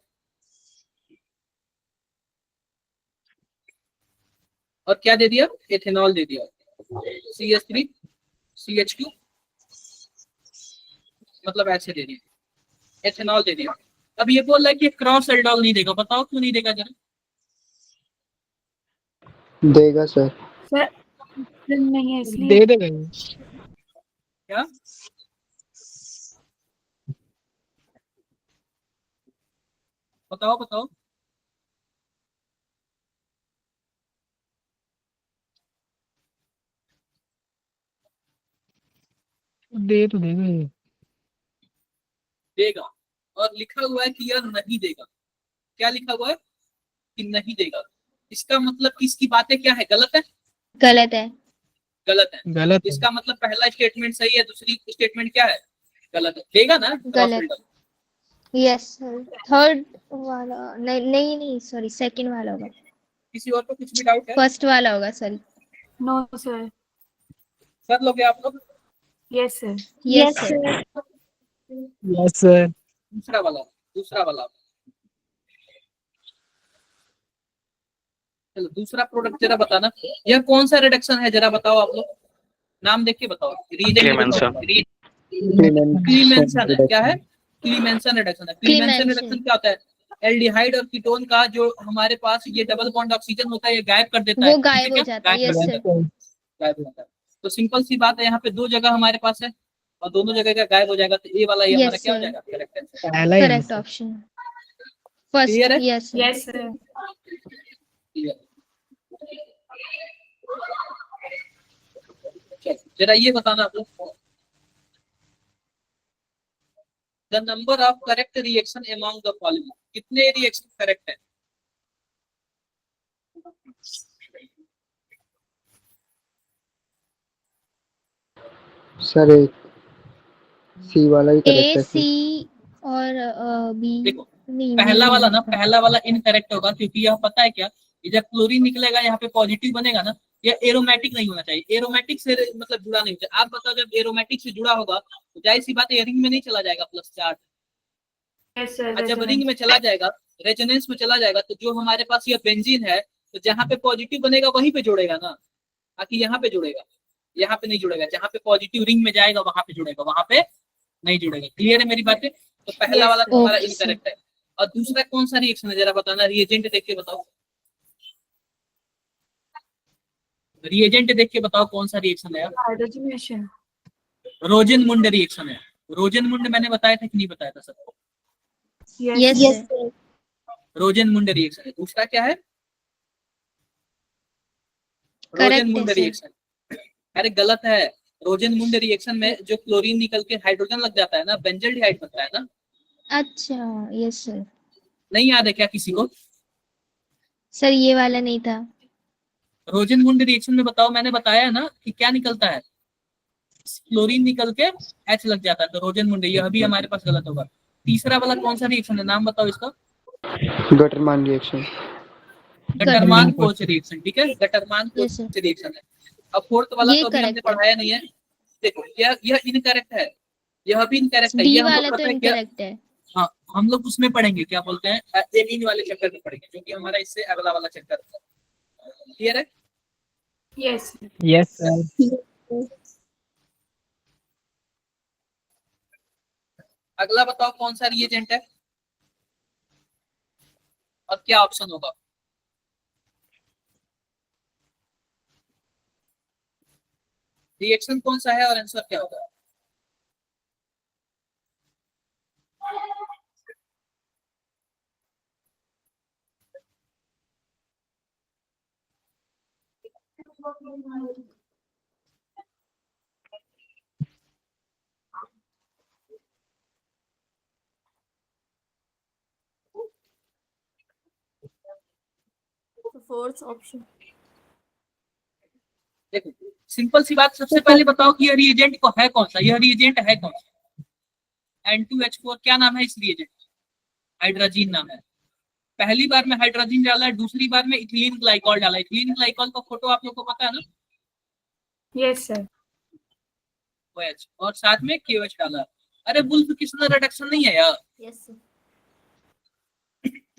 और क्या दे दिया, एथेनॉल दे दिया, CH3 CH2, मतलब ऐसे दे दिया, एथेनॉल दे दिया। अब ये बोल रहा है कि क्रॉस एल्डोल नहीं देगा, बताओ क्यों नहीं देगा जरा? देगा सर। सर नहीं है इसलिए। दे देगा ये। क्या बताओ बताओ। दे तो देगा ये। देगा, और लिखा हुआ है कि यह नहीं देगा। क्या लिखा हुआ है कि नहीं देगा? इसका मतलब कि इसकी बातें क्या है, गलत है? गलत है। गलत है। गलत है। इसका मतलब पहला स्टेटमेंट सही है, दूसरी स्टेटमेंट क्या है, गलत है। देगा ना क्रॉस गलत। एल्डोल? यस सर, थर्ड वाला नहीं सॉरी, सेकंड वाला होगा। किसी और को कुछ भी डाउट है? फर्स्ट वाला होगा सॉरी। No sir. कर लोगे आप लोग? Yes sir. Yes sir. Yes sir. दूसरा वाला, दूसरा वाला। चलो दूसरा प्रोडक्ट जरा बताना, यह कौन सा रिडक्शन है जरा बताओ आप लोग, नाम देख के बताओ। क्लीमेंसन है, क्या है? क्लीमेंसन रिडक्शन है। क्लीमेंसन रिडक्शन क्या होता है? एल्डिहाइड और कीटोन का जो हमारे पास ये डबल बॉन्ड ऑक्सीजन होता है ये गायब कर देता है। वो गायब हो जाता है। Yes sir. गायब हो जाता है। तो सिंपल सी बात है, यहाँ पे दो जगह हमारे पास है और दोनों जगह का गायब हो जाएगा, तो ये वाला ही हमारा Yes, क्या हो sir. जाएगा, करेक्ट आंसर। पहला ही correct answer. Option first. Clear है? Yes sir. Yes sir. जरा ये बताना आप लोग, the number of correct reaction among the following, कितने रिएक्शन करेक्ट है? सर एक सी वाला ही ए करेक्ट है सी सर। और बी देखो नहीं, पहला B वाला ना, नहीं था। पहला वाला इनकरेक्ट होगा क्योंकि यह पता है क्या, ये जब क्लोरीन निकलेगा यहाँ पे पॉजिटिव बनेगा ना, यह एरोमेटिक नहीं होना चाहिए, एरोमेटिक से मतलब जुड़ा नहीं होता। आप बताओ जब एरोमेटिक से जुड़ा होगा तो जाहिर सी बात है रिंग में नहीं चला जाएगा प्लस चार्ज, यस सर। और जब रिंग में चला जाएगा, रेजोनेंस में चला जाएगा, तो जो हमारे पास यह बेंजीन है तो जहाँ पे पॉजिटिव बनेगा वहीं पे जुड़ेगा ना, ताकि यहाँ पे जुड़ेगा, यहाँ पे नहीं जुड़ेगा। जहाँ पे पॉजिटिव रिंग में जाएगा वहां पे जुड़ेगा, वहां पे नहीं जुड़ेगा। क्लियर है मेरी बातें? तो पहला वाला तो हमारा Okay, sir. इनकरेक्ट है। और दूसरा कौन सा रिएक्शन है जरा बताना, रिएजेंट देख के बताओ, रिएजेंट देख के बताओ कौन सा रिएक्शन है। हाइड्रोजनेशन। रोजेनमुंड रिएक्शन है। रोजेनमुंड मैंने बताया था कि नहीं बताया था सबको? Yes yes sir. Rosenmund reaction है। दूसरा क्या है? Correct रोजेनमुंड है, sir. रिएक्शन। अरे गलत है, रोजेनमुंड रिएक्शन में जो क्लोरीन निकल के हाइड्रोजन लग जाता है ना, बेंजल्डिहाइड बनता है ना। अच्छा यस सर। नहीं याद है क्या किसी को? सर ये वाला नहीं था। रोजेनमुंड रिएक्शन में बताओ, मैंने बताया ना कि क्या निकलता है, क्लोरीन निकल के H लग जाता है, तो रोजेनमुंड, यह भी हमारे पास गलत होगा। तीसरा वाला कौन सा रिएक्शन है, नाम बताओ इसका? गटरमान रिएक्शन। गटरमान कोच रिएक्शन, ठीक है, गटरमान Yes, sir. कोच रिएक्शन है। अब फोर्थ वाला ये तो अभी हमने correct है। पढ़ाया नहीं है। देखो यह इनकरेक्ट है, यह भी इनकरेक्ट है। डी ये हम वाला लोग तो पता है क्या, इनकरेक्ट है। हाँ हम लोग उसमें पढ़ेंगे, क्या बोलते हैं, एमीन वाले चैप्टर में पढ़ेंगे, जो कि हमारा इससे अगला वाला चैप्टर है। क्लियर है? Yes yes sir. अगला बताओ कौन सा रिएजेंट है और क्या ऑप्शन होगा? रिएक्शन कौन सा है और आंसर क्या होगा? Fourth option. देखो सिंपल सी बात, सबसे पहले बताओ कि यह रिएजेंट को है कौन सा, यह रिएजेंट है कौन सा? N2H4 क्या नाम है इस रिएजेंट? हाइड्रोजन नाम है। पहली बार में हाइड्रोजन डाला है, दूसरी बार में इथिलीन ग्लाइकॉल डाला है। इथिलीन ग्लाइकॉल का फोटो आप लोग को पता है ना? Yes sir. OH और साथ में KOH डाला है। अरे वुल्फ किस्नर रिडक्शन नहीं है यार, यस सर।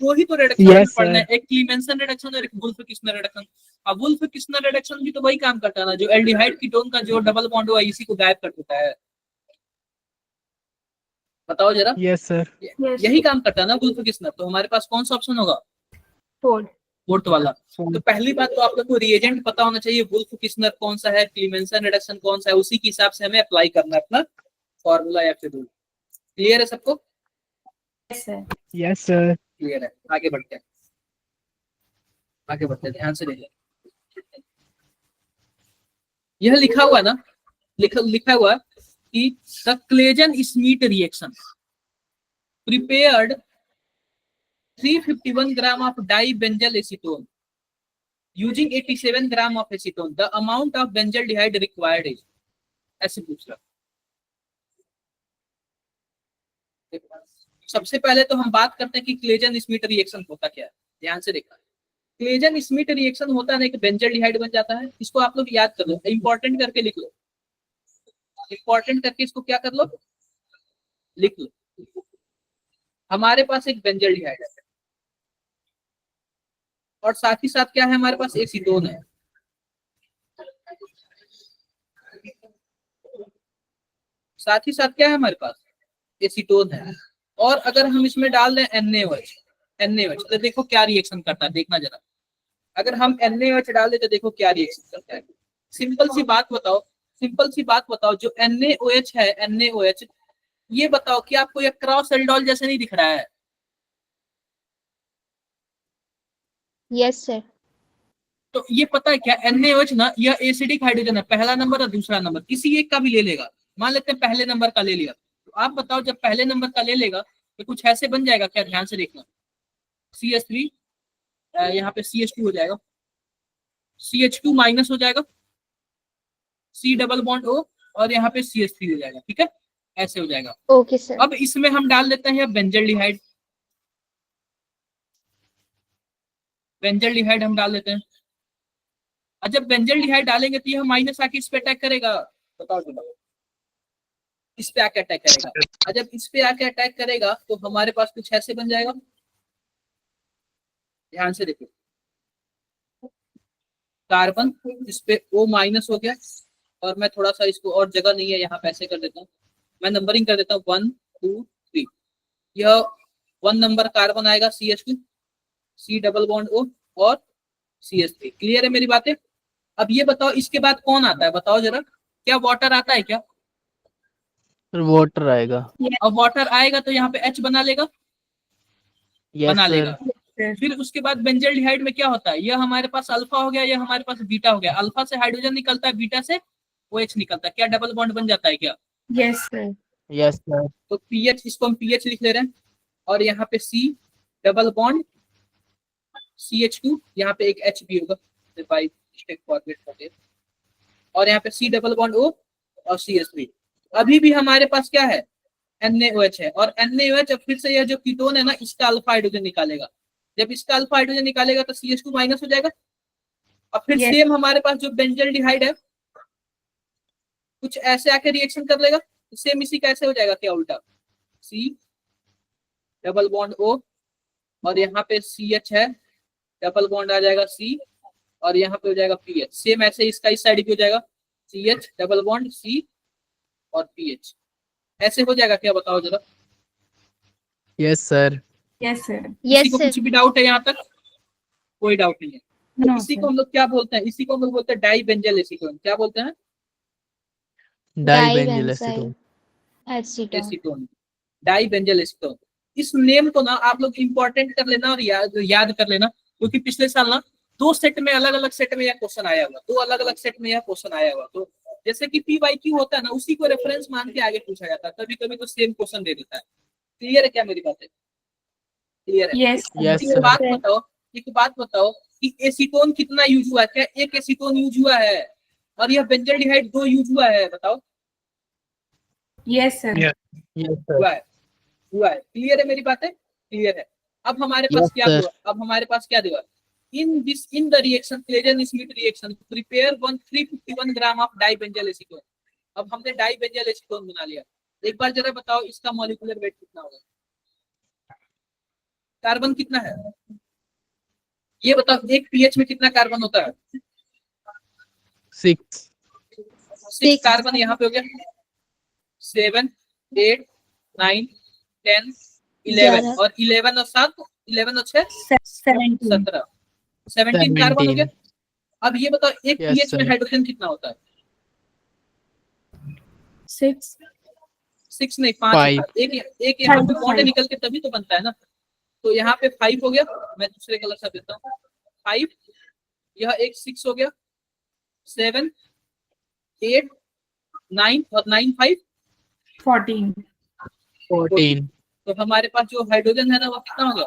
वो ही तो रिडक्शन Yes, में पढ़ना है, sir. एक क्लीमेंसन रिडक्शन और एक वुल्फ किस्नर रिडक्शन। अब वुल्फ किस्नर रिडक्शन भी तो वही काम करता है ना, जो एल्डिहाइड कीटोन का जो डबल बॉन्ड हुआ इसी को गायब कर देता है। बताओ जरा। Yes, sir. यस यही काम करता है ना वुल्फ किस्नर। तो हमारे पास कौन सा ऑप्शन होगा? फोर्थ। फोर्थ वाला। तो पहली बात तो आप लोग को रिएजेंट पता होना चाहिए, वुल्फ किस्नर कौन सा है, क्लीमेंसन रिडक्शन कौन सा है, उसी के हिसाब से हमें अप्लाई करना है अपना फॉर्मूला या फिर रूल। क्लियर है सबको? Yes sir. Yes, sir. Clear है। आगे बढ़ते हैं, आगे बढ़ते हैं, ध्यान से देखिए। यह लिखा हुआ है ना, लिखा हुआ है कि the Claisen Schmidt reaction prepared 351 gram of dibenzyl acetone using 87 gram of acetone. The amount of benzaldehyde required is, ऐसे पूछ रहा। सबसे पहले तो हम बात करते हैं कि क्लेजन स्मिथ रिएक्शन होता क्या है। ध्यान से देखा, क्लेजन स्मिथ रिएक्शन होता है कि बेंजल्डिहाइड बन जाता है। इसको आप लोग याद कर लो, इंपॉर्टेंट करके लिख लो, इंपॉर्टेंट करके इसको क्या कर लो, लिख लो। हमारे पास एक बेंजल्डिहाइड है और साथ ही साथ क्या है हमारे पास, एसीटोन है। साथ ही साथ क्या है हमारे पास, एसीटोन है। और अगर हम इसमें डाल दें NaOH तो देखो क्या रिएक्शन करता है, देखना जरा। अगर हम NaOH डाल दें तो देखो क्या रिएक्शन करता है। सिंपल सी बात बताओ, सिंपल सी बात बताओ, जो NaOH है, NaOH, ये बताओ कि आपको ये क्रॉस एल्डोल जैसे नहीं दिख रहा है? Yes sir. तो ये पता है क्या, NaOH ना यह एसिडिक हाइड्रोजन है, पहला नंबर और दूसरा नंबर किसी एक का भी ले लेगा। मान लेते हैं पहले नंबर का ले लिया, तो आप बताओ जब पहले नंबर का ले लेगा तो कुछ ऐसे बन जाएगा क्या? ध्यान से देखना, CH3 यहाँ पे CH2 हो जाएगा, CH2 माइनस हो जाएगा, C डबल बॉन्ड O और यहाँ पे CH3 हो जाएगा। ठीक है, ऐसे हो जाएगा। Okay sir. अब इसमें हम डाल देते हैं बेंजल्डिहाइड, बेंजल्डिहाइड हम डाल देते हैं। और जब बेंजल्डिहाइड डालेंगे तो यह माइनस आके इस पे अटैक करेगा। बताओ जरा, इस पे आके अटैक करेगा। और जब इस पे आके अटैक करेगा तो हमारे पास कुछ ऐसे बन जाएगा। ध्यान से देखो, कार्बन इस पे O माइनस हो गया, और मैं थोड़ा सा इसको, और जगह नहीं है यहाँ पे, ऐसे कर देता हूँ, मैं नंबरिंग कर देता हूँ 1 2 3। यह 1 नंबर कार्बन आएगा, CH2, C double bond O और CH3। क्लियर है मेरी बातें? अब ये बताओ इसके बाद कौन आता है, बताओ जरा, क्या वाटर आता है क्या? वाटर आएगा। अब वाटर आएगा तो यहाँ पे H बना लेगा, Yes, बना sir. लेगा। फिर उसके बाद बेंजल्डिहाइड में क्या होता है, यह हमारे पास अल्फा हो गया, यह हमारे पास बीटा हो गया। अल्फा से हाइड्रोजन निकलता है, बीटा से OH निकलता है, क्या डबल बॉन्ड बन जाता है क्या? Yes sir. Yes, sir. तो पीएच, इसको हम पीएच लिख ले रहे हैं, और यहाँ पे C डबल बॉन्ड CH2, यहाँ पे एक H भी होगा, बाय मिस्टेक फॉरगेट कर दिया, और यहाँ पे C डबल बॉन्ड O और CH3। अभी भी हमारे पास क्या है, NaOH है, और NaOH अब फिर से यह जो कीटोन है ना, इसका अल्फा हाइड्रोजन निकालेगा। जब इसका अल्फा हाइड्रोजन निकालेगा तो CH2 माइनस हो जाएगा। और फिर Yes. सेम हमारे पास जो बेंजल्डिहाइड है कुछ ऐसे आके रिएक्शन कर लेगा, सेम इसी कैसे हो जाएगा, क्या उल्टा, C डबल बॉन्ड O और यहाँ पे CH है, डबल बॉन्ड आ जाएगा C और यहाँ पे हो जाएगा PH। सेम ऐसे इसका इस साइड भी हो जाएगा, CH डबल बॉन्ड C और PH, ऐसे हो जाएगा क्या? बताओ जरा। Yes, sir. Yes sir. किसी यस को सर। कुछ भी डाउट है यहाँ तक? कोई डाउट नहीं है। तो नो इसी को हम लोग क्या बोलते हैं, इसी को हम लोग बोलते हैं डाइबेंजल एसीटोन। क्या बोलते हैं? Dibenzyl acetone. Acetone. Acetone, dibenzal acetone. इस नेम को ना आप लोग इंपॉर्टेंट कर लेना और याद कर लेना, क्योंकि पिछले साल ना 2 सेट में, अलग अलग सेट में यह क्वेश्चन आया हुआ, 2 अलग अलग सेट में यह क्वेश्चन आया हुआ। तो जैसे कि PYQ होता है ना, उसी को रेफरेंस मान के आगे पूछा जाता है, कभी कभी तो सेम क्वेश्चन दे देता है। क्लियर है क्या मेरी बातें? क्लियर है? यस Yes, एक sir. बात बताओ, एक बात बताओ कि एसीटोन कितना यूज हुआ है? क्या एक एसीटोन यूज हुआ है? और यह बेंजल्डिहाइड 2 यूज हुआ है? बताओ। Yes sir. Yes, sir. हुआ है, क्लियर है मेरी बातें, क्लियर है। अब हमारे पास Yes, क्या sir. हुआ, अब हमारे पास क्या दिया, in the reaction Claisen Schmidt reaction prepare 351 gram of dibenzal acetone. अब हमने डाइबेंजल एसीटोन बना लिया। एक बार जरा बताओ इसका मॉलिक्यूलर वेट कितना होगा, कार्बन कितना है ये बताओ, एक पीएच में कितना कार्बन होता है? 6. 6 कार्बन यहाँ पे हो गया, 7 8 9 10 11 और 11 और 7 11 और 6 17 17 कार्बन हो गया। अब ये बताओ एक Yes, पीएच में sir. हाइड्रोजन कितना होता है? 6 6 नहीं 5 Five. होता है। एक यहाँ पे बॉन्ड निकल के तभी तो बनता है ना, तो यहाँ पे 5 हो गया, मैं दूसरे कलर से देता हूँ 5, यह एक 6 हो गया, 7 8 9 और 9 5 14 14. तो हमारे पास जो हाइड्रोजन है ना वो कितना हो गया,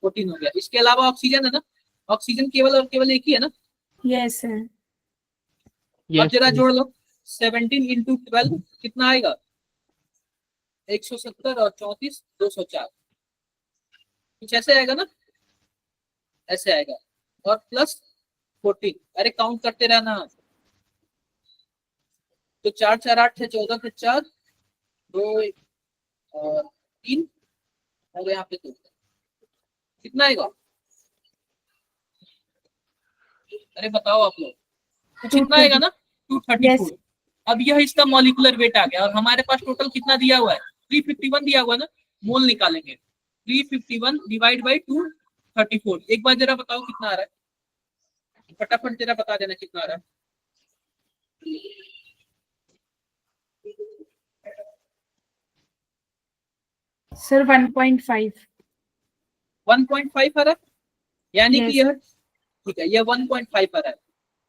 14 हो गया। इसके अलावा ऑक्सीजन है ना, ऑक्सीजन केवल और केवल एक ही है ना। Yes sir. अब Yes, जरा sir. जोड़ लो 17 इंटू 12 कितना आएगा, 170 और 34 204, कुछ ऐसे आएगा ना, ऐसे आएगा। और प्लस 14, अरे काउंट करते रहना, तो 4 4 8 है, 14 से 4 2 और 3 और यहाँ पे 2, कितना आएगा, अरे बताओ आप लोग, कुछ इतना आएगा ना 234। Yes. अब यह इसका मॉलिक्यूलर वेट आ गया और हमारे पास टोटल कितना दिया हुआ है, 351 दिया हुआ है ना, मोल निकालेंगे, 351 डिवाइड बाई 234। एक बार जरा बताओ कितना आ रहा है, फटाफट जरा बता देना कितना आ रहा है। सर 1.5। 1.5 आ रहा है, यानी कि Yes. यह ठीक है, यह 1.5 आ रहा है।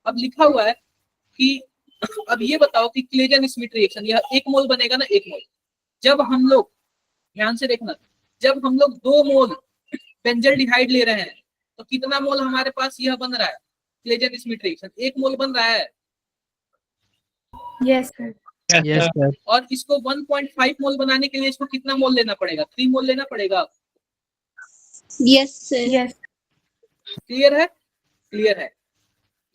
अब लिखा हुआ है कि अब ये बताओ कि क्लेजन स्मिथ रिएक्शन, यह 1 मोल बनेगा ना, 1 मोल। जब हम लोग ध्यान से देखना, जब हम लोग 2 मोल बेंजल्डिहाइड ले रहे हैं तो कितना मोल हमारे पास यह बन रहा है, क्लेजन स्मिथ रिएक्शन 1 मोल बन रहा है। Yes sir. Yes, sir. और इसको 1.5 मोल बनाने के लिए इसको कितना मोल लेना पड़ेगा, 3 मोल लेना पड़ेगा। Yes sir. यस। क्लियर है, क्लियर है,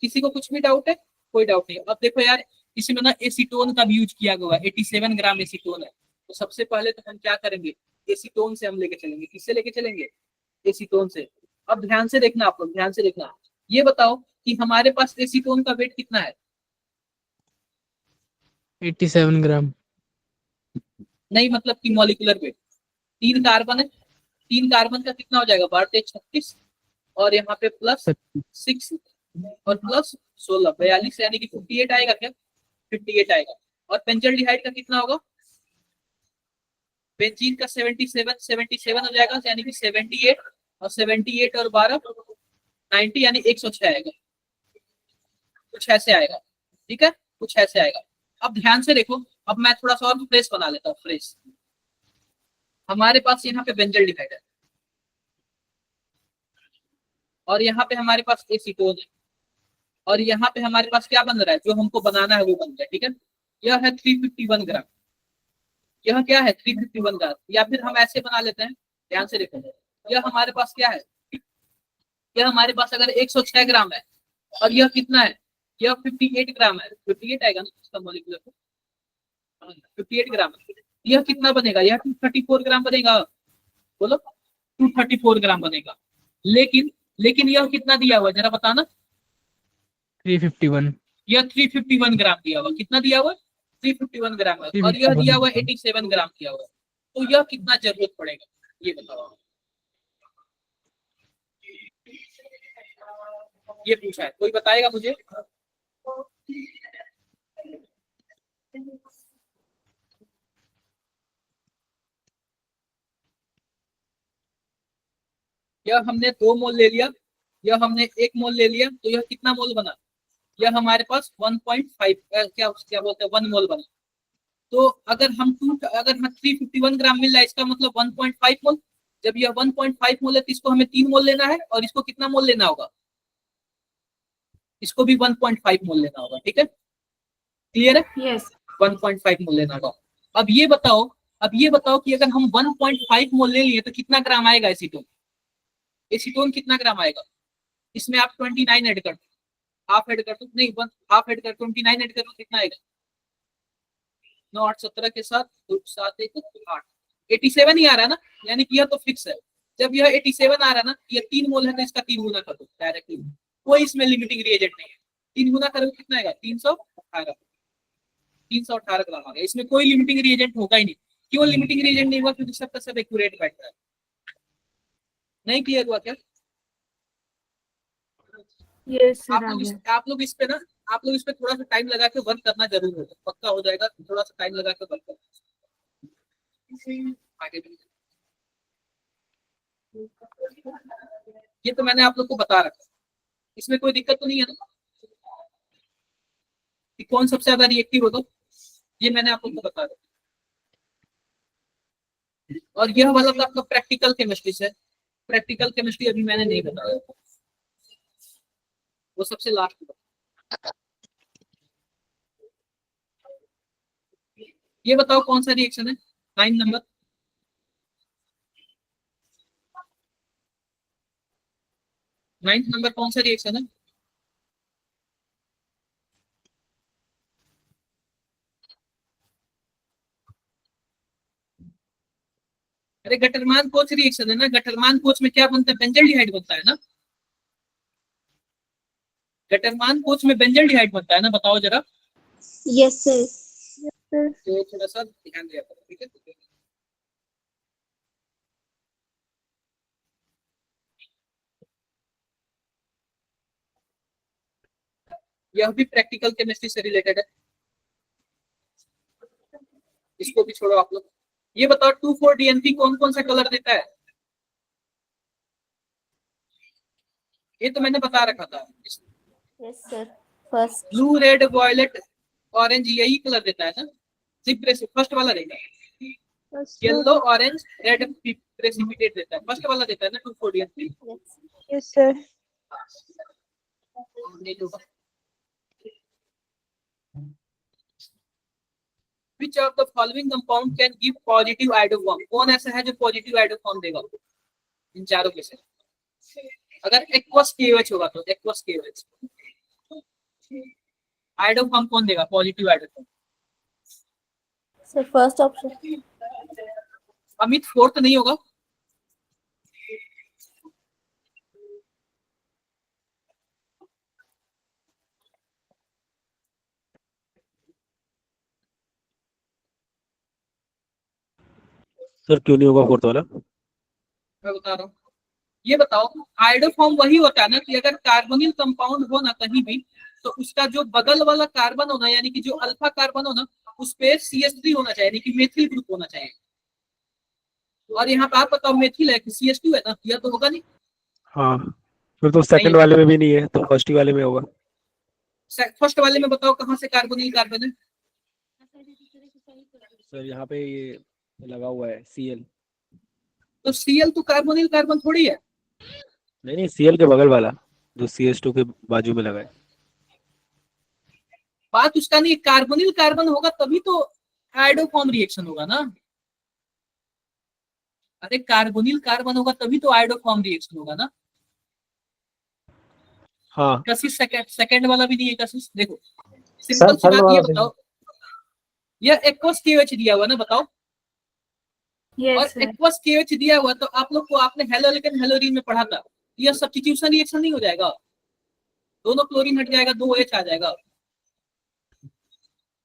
किसी को कुछ भी डाउट है? कोई डाउट नहीं। अब देखो यार, इसमें ना एसीटोन का भी यूज किया हुआ है, 87 ग्राम एसीटोन है। तो सबसे पहले तो हम क्या करेंगे, एसीटोन से हम लेके चलेंगे। किससे लेके चलेंगे, एसीटोन से। अब ध्यान से देखना आप लोग, ध्यान से देखना, ये बताओ कि हमारे पास एसीटोन का वेट कितना है? 87 ग्राम. नहीं मतलब कि मॉलिक्यूलर वेट, 3 कार्बन है, 3 कार्बन का कितना हो जाएगा, 12 36 और यहाँ पे प्लस 6 और प्लस 16 42, यानी कि 58 आएगा क्या, 58 आएगा। और बेंजल्डिहाइड का कितना होगा, बेंजीन का 77 हो जाएगा, यानी कि 78 और 78 और 12 90, यानी 106 आएगा, कुछ ऐसे आएगा। ठीक है, कुछ ऐसे आएगा। अब ध्यान से देखो, अब मैं थोड़ा सा और फ्रेश बना लेता हूँ, फ्रेश। हमारे पास यहाँ पे बेंजल्डिहाइड है और यहाँ पे हमारे पास एसीटोन है और यहाँ पे हमारे पास क्या बन रहा है, जो हमको बनाना है वो बन रहा है। ठीक है, यह है 351 ग्राम, यह क्या है 351 ग्राम, या फिर हम ऐसे बना लेते हैं, ध्यान से देखो, यह हमारे पास क्या है, यह हमारे पास अगर 106 ग्राम है और यह कितना है, यह 58 ग्राम है, 58 आएगा ना इसका मॉलिक्यूलर, 58 ग्राम है। यह कितना बनेगा, यह 234 ग्राम बनेगा, बोलो 234 ग्राम बनेगा। लेकिन यह कितना दिया हुआ जरा बताना, 351. यह 351 ग्राम दिया हुआ, कितना दिया हुआ, 351 ग्राम है, और यह दिया हुआ 87 ग्राम दिया हुआ, तो यह कितना जरूरत पड़ेगा ये बताओ, ये पूछा है, कोई बताएगा मुझे? यह हमने 2 मोल ले लिया, यह हमने 1 मोल ले लिया, तो यह कितना मोल बना, यह हमारे पास 1.5 क्या बोलते हैं 1 मोल बना। तो अगर हम 351 ग्राम मिल रहा है, इसका मतलब 1.5 मोल। जब यह 1.5 मोल है तो इसको हमें 3 मोल लेना है, और इसको कितना मोल लेना होगा, इसको भी 1.5 मोल लेना होगा। ठीक है, क्लियर है, यस। 1.5 मोल लेना होगा। अब ये बताओ कि अगर हम 1.5 मोल ले लिए तो कितना ग्राम आएगा एसीटोन? एसीटोन कितना ग्राम आएगा? इसमें आप 29 ऐड कर दो, हाफ ऐड कर दो, नहीं हाफ ऐड कर 29 ऐड करो, कितना आएगा? 9 8 17 के साथ 2 7 1 8 87 ही आ रहा है ना, यानी कि यह तो फिक्स है। जब यह 87 आ रहा है ना, ये 3 मोल है तो इसका 3 गुना कर दो डायरेक्टली, कोई इसमें लिमिटिंग रिएजेंट नहीं है। 3 गुना करोगे कितना आएगा? 318 ग्राम आ गया। इसमें कोई लिमिटिंग रिएजेंट होगा ही नहीं। क्यों लिमिटिंग रिएजेंट नहीं हुआ? क्योंकि सबका सब एक्यूरेट बैठता है। नहीं क्लियर हुआ क्या? यस सर, आप आ लोग गया। आप लोग इस पे थोड़ा सा टाइम लगा के वर्क करना जरूर होगा, पक्का हो जाएगा। थोड़ा सा टाइम लगा के वर्क करना आगे भी। ये तो मैंने आप लोग को बता रखा, इसमें कोई दिक्कत तो नहीं है ना कि कौन सबसे ज्यादा रिएक्टिव होगा? ये मैंने आप लोग को बता रखा। और यह वाला तो आपका प्रैक्टिकल केमिस्ट्री से, प्रैक्टिकल केमिस्ट्री अभी मैंने नहीं बताया, वो सबसे लास्ट में। ये बताओ कौन सा रिएक्शन है 9 नंबर? नाइन्थ नंबर कौन सा रिएक्शन है? अरे गटरमान कोच रिएक्शन है ना। गटरमान कोच में क्या बनता है? बेंजल्डिहाइड बनता है ना। गटरमान कोच में बेंजल्डिहाइड बनता है ना, बताओ जरा। Yes sir. तो थोड़ा सा ध्यान दिया करो, ठीक है? यह भी प्रैक्टिकल केमिस्ट्री से रिलेटेड है, इसको भी छोड़ो आप लोग। ये बताओ 2,4-DNP कौन कौन सा कलर देता है? ये तो मैंने बता रखा था। Yes sir. First. Blue, red, violet, orange, यही कलर देता है ना। फर्स्ट वाला देता है। येलो, ऑरेंज, रेड प्रेसिपिटेट देता है, फर्स्ट वाला देता है ना 2,4-DNP। Yes sir. Which of the following compound can give positive iodoform? कौन ऐसा है जो पॉजिटिव आयोडोफॉर्म देगा इन चारों में से? अगर एक्वस KOH होगा तो एक्वस KOH आयोडोफॉर्म कौन देगा positive iodoform? Sir first option. Amit fourth नहीं होगा? सर क्यों नहीं होगा फोर्थ वाला? मैं बता रहा हूँ। ये बताओ आयोडोफॉर्म वही होता है ना कि अगर कार्बोनिल कंपाउंड हो ना कहीं भी, तो उसका जो बगल वाला कार्बन होना, यानी कि जो अल्फा कार्बन हो ना, उस पे CH3 होना चाहिए, यानी कि मेथिल ग्रुप होना चाहिए। और यहाँ पे आप बताओ मेथिल है कि CH2 है ना? यह तो होगा नहीं। हाँ, फिर तो सेकंड वाले में भी नहीं है, तो फर्स्ट ही वाले में होगा। फर्स्ट वाले में बताओ कहाँ से कार्बोनिल कार्बन है? सर यहाँ पे ये लगा हुआ है Cl। तो Cl तो कार्बोनिल कार्बन थोड़ी है। नहीं नहीं, Cl के बगल वाला जो CH2 के बाजू में लगा है। बात उसका नहीं, कार्बोनिल कार्बन होगा तभी तो आयोडोफॉर्म रिएक्शन होगा ना। अरे कार्बोनिल कार्बन होगा तभी तो आयोडोफॉर्म रिएक्शन होगा ना। हाँ कशिश सेकंड वाला भी नहीं है कशिश। देखो सर सिंपल सी थर्ड बात, ये वाला बताओ यह एक्वस KOH दिया हुआ ना, बताओ। यस और सर। एक्वस KOH दिया हुआ तो आप लोग को आपने हेलोलिकन हेलोरीन में पढ़ा था, यह सब्स्टिट्यूशन रिएक्शन नहीं हो जाएगा? दोनों क्लोरीन हट जाएगा, 2 OH आ जाएगा।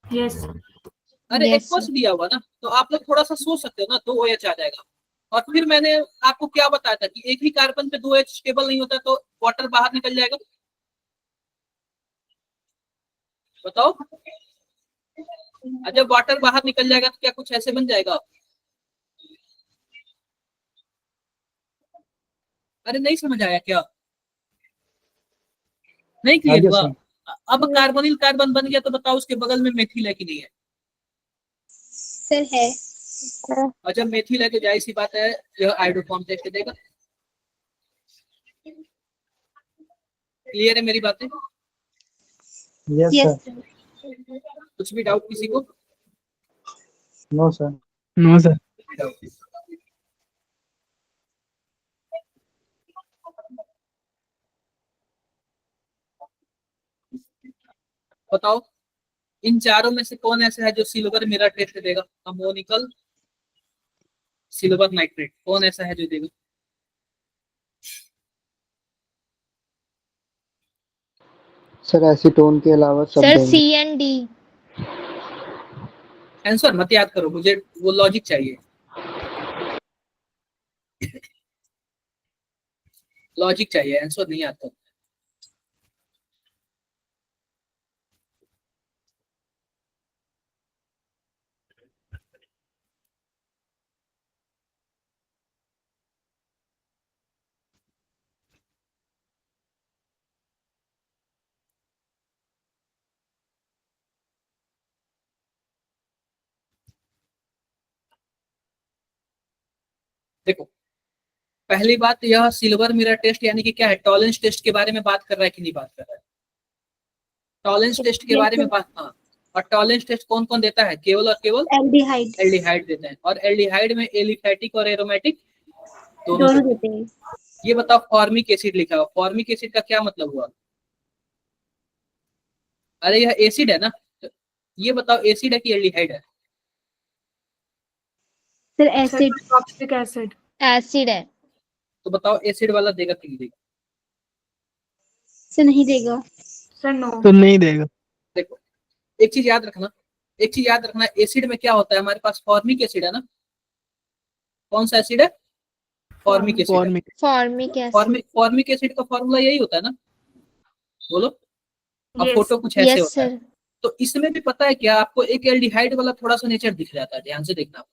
यस अरे Yes, एक्वस sir. दिया हुआ ना, तो आप लोग थोड़ा सा सोच सकते हो ना, 2 OH आ जाएगा। और फिर मैंने आपको क्या बताया था कि एक ही कार्बन पे 2 OH स्टेबल नहीं होता तो वाटर बाहर निकल जाएगा। बताओ, जब वाटर बाहर निकल जाएगा तो क्या कुछ ऐसे बन जाएगा? अरे नहीं समझ आया क्या? नहीं क्लियर आगे हुआ? सर। अब कार्बोनिल कार्बन बन गया तो बताओ उसके बगल में मेथिल है कि नहीं है? सर है। और जब मेथिल है तो जाहिर सी बात है यह आयोडोफॉर्म टेस्ट देगा। क्लियर है मेरी बातें? Yes yes sir. सर। कुछ भी डाउट किसी को? No, sir. No, sir. बताओ इन चारों में से कौन ऐसा है जो सिल्वर मिरर टेस्ट देगा? अमोनिकल सिल्वर नाइट्रेट कौन ऐसा है जो देगा? सर एसीटोन के अलावा सब सर देंगे। CND। आंसर मत याद करो, मुझे वो लॉजिक चाहिए। लॉजिक चाहिए, आंसर नहीं आता। देखो पहली बात, यह सिल्वर मिरर टेस्ट यानी कि क्या है? टॉलेंस टेस्ट के बारे में बात कर रहा है कि नहीं बात कर रहा है? टॉलेंस टेस्ट के बारे में बात, हाँ। और टॉलेंस टेस्ट कौन कौन देता है? केवल और केवल एल्डिहाइड एल्डिहाइड देते हैं। और एल्डिहाइड में एलिफैटिक और एरोमेटिक दोनों दोनों देते देते हैं। हैं। ये बताओ फॉर्मिक एसिड लिखा हुआ, फॉर्मिक एसिड का क्या मतलब हुआ? अरे यह एसिड है ना, तो ये बताओ एसिड है कि एल्डिहाइड है? Sir acid toxic acid. Acid है। तो बताओ एसिड वाला देगा कि नहीं देगा? से नहीं देगा। Sir no. तो नहीं देगा। देखो एक चीज याद रखना, एक चीज याद रखना, एसिड में क्या होता है? हमारे पास फॉर्मिक एसिड है ना। कौन सा एसिड है? फॉर्मिक एसिड है। Formic. Formic acid. Formic acid का फॉर्मूला यही होता है ना? बोलो। अब Yes. फोटो कुछ ऐसे यस होता है। सर। तो इसमें भी पता है क्या आपको, एक एल्डिहाइड वाला थोड़ा सा नेचर दिख जाता है, ध्यान से देखना।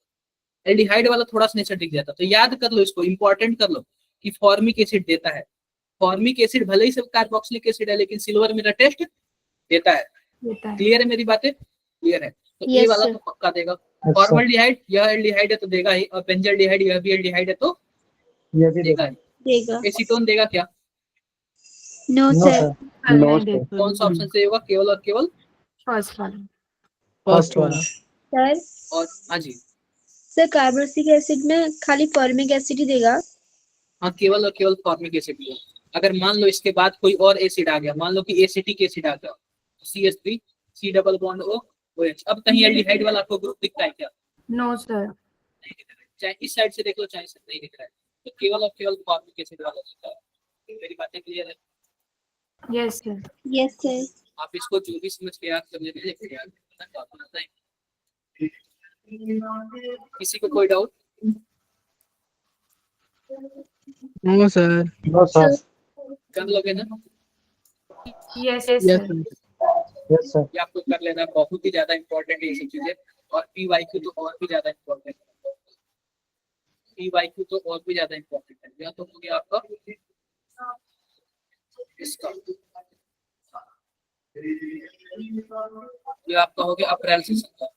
एल्डिहाइड वाला थोड़ा सा नेचर दिख जाता है, तो याद कर लो इसको, इंपॉर्टेंट कर लो कि फॉर्मिक एसिड देता है। फॉर्मिक एसिड भले ही सब कार्बोक्सिलिक एसिड है, लेकिन सिल्वर मिरर टेस्ट देता है। देता है। क्लियर है मेरी बातें? क्लियर है। तो ये Yes, वाला sir. तो पक्का देगा। अच्छा, फॉर्मल्डिहाइड, यह एल्डिहाइड है तो देगा ही, और बेंजल्डिहाइड यह भी एल्डिहाइड है तो ये भी देगा देगा। ही। देगा। एसीटोन देगा क्या? No No, sir. sir. No नहीं सर। देता। कौन सा ऑप्शन से होगा? केवल और केवल फर्स्ट वाला। फर्स्ट वाला। सर और हाँ जी, सर कार्बोक्सिलिक एसिड में खाली फॉर्मिक एसिड ही देगा। हाँ केवल और केवल फॉर्मिक एसिड ही है। अगर मान लो इसके बाद कोई और एसिड आ गया, मान लो कि एसिटिक एसिड आ गया, CH3 C double bond OH, अब कहीं एल्डिहाइड वाला आपको ग्रुप दिखता है क्या? No sir. नहीं दिख रहा है। चाहे इस साइड से देख लो चाहे इस साइड नहीं दिख रहा है। तो केवल और केवल फॉर्मिक एसिड वाला दिखता है। मेरी बातें क्लियर है? Yes sir. Yes sir. आप इसको जो भी समझ के याद कर लेते हैं। किसी को कोई doubt? No sir. No, sir. कर लोगे ना? Yes yes sir. Sir. Yes, sir. ये आपको कर लेना, बहुत ही ज्यादा इंपॉर्टेंट है ये सब चीजें। और PYQ तो और भी ज्यादा इंपॉर्टेंट है। PYQ तो और भी ज्यादा इंपॉर्टेंट है। या तो हो गया आपका इसका, ये आपका हो गया अप्रैल सेशन का।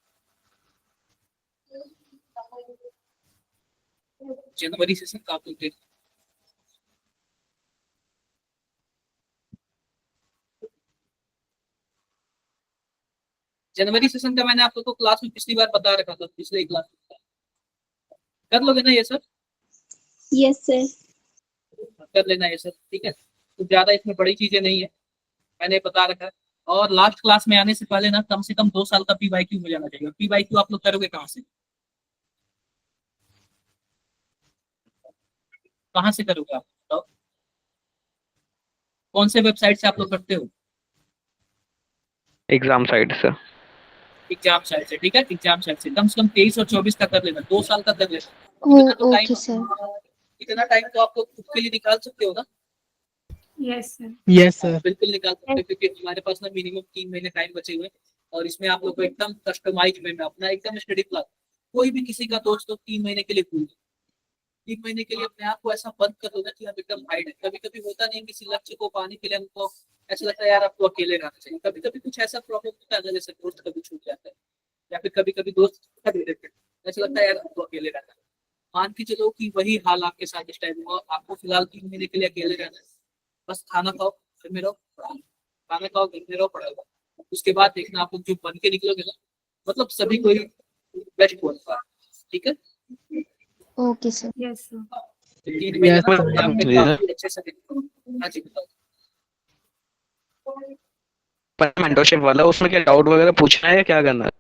जनवरी सेशन का आप लोग देख, जनवरी सेशन का मैंने आप लोग को क्लास में पिछली बार बता रखा था, पिछले क्लास में। कर लोगे ना ये सर? Yes sir. कर लेना ये सर, ठीक है। तो ज्यादा इसमें बड़ी चीजें नहीं है, मैंने बता रखा है। और लास्ट क्लास में आने से पहले ना कम से कम 2 साल का PYQ हो जाना चाहिए। PYQ आप लोग करोगे कहाँ से? कहाँ से करोगे आप बताओ? कौन से वेबसाइट से आप लोग करते हो? एग्जाम साइड से। एग्जाम साइट से, ठीक है। एग्जाम साइट से कम 23 और 24 का कर लेना, 2 साल का कर लेना। इतना तो ओके सर। टाइम, इतना टाइम तो आप लोग खुद के लिए निकाल सकते हो ना? Yes sir. Yes sir. बिल्कुल निकाल सकते हो, क्योंकि हमारे पास ना मिनिमम 3 महीने टाइम बचे हुए हैं। और इसमें आप लोग को एकदम कस्टमाइज वे में अपना एकदम स्टडी प्लान, कोई भी किसी का दोस्त तो 3 महीने के लिए भूल, 3 महीने के लिए अपने आप को ऐसा बंद कर दो ना कि आप एकदम हाइड है। कभी कभी होता नहीं, किसी लक्ष्य को पाने के लिए हमको ऐसा लगता है यार आपको अकेले रहना चाहिए। कभी कभी कुछ ऐसा प्रॉब्लम होता है ना, जैसे दोस्त कभी छूट जाता है, या फिर कभी कभी दोस्त धोखा दे देते हैं, ऐसा लगता है यार आपको अकेले रहना है। मान के चलो कि वही हाल आपके साथ इस टाइम हुआ, आपको फिलहाल 3 महीने के लिए अकेले रहना है। बस खाना खाओ, घर में रहो, पढ़ाई, खाना खाओ, घर में रहो, पढ़ाई। उसके बाद देखना आप लोग जो बन के निकलोगे ना, मतलब सभी कोई बेस्ट क्वालिफायर, ठीक है। Okay sir. Yes sir. 3 महीने Yes, ना sir. अपने आप में काफी अच्छे से देखो। हाँ जी बताओ। पर मेंटरशिप वाला उसमें क्या डाउट वगैरह पूछना है या क्या करना है?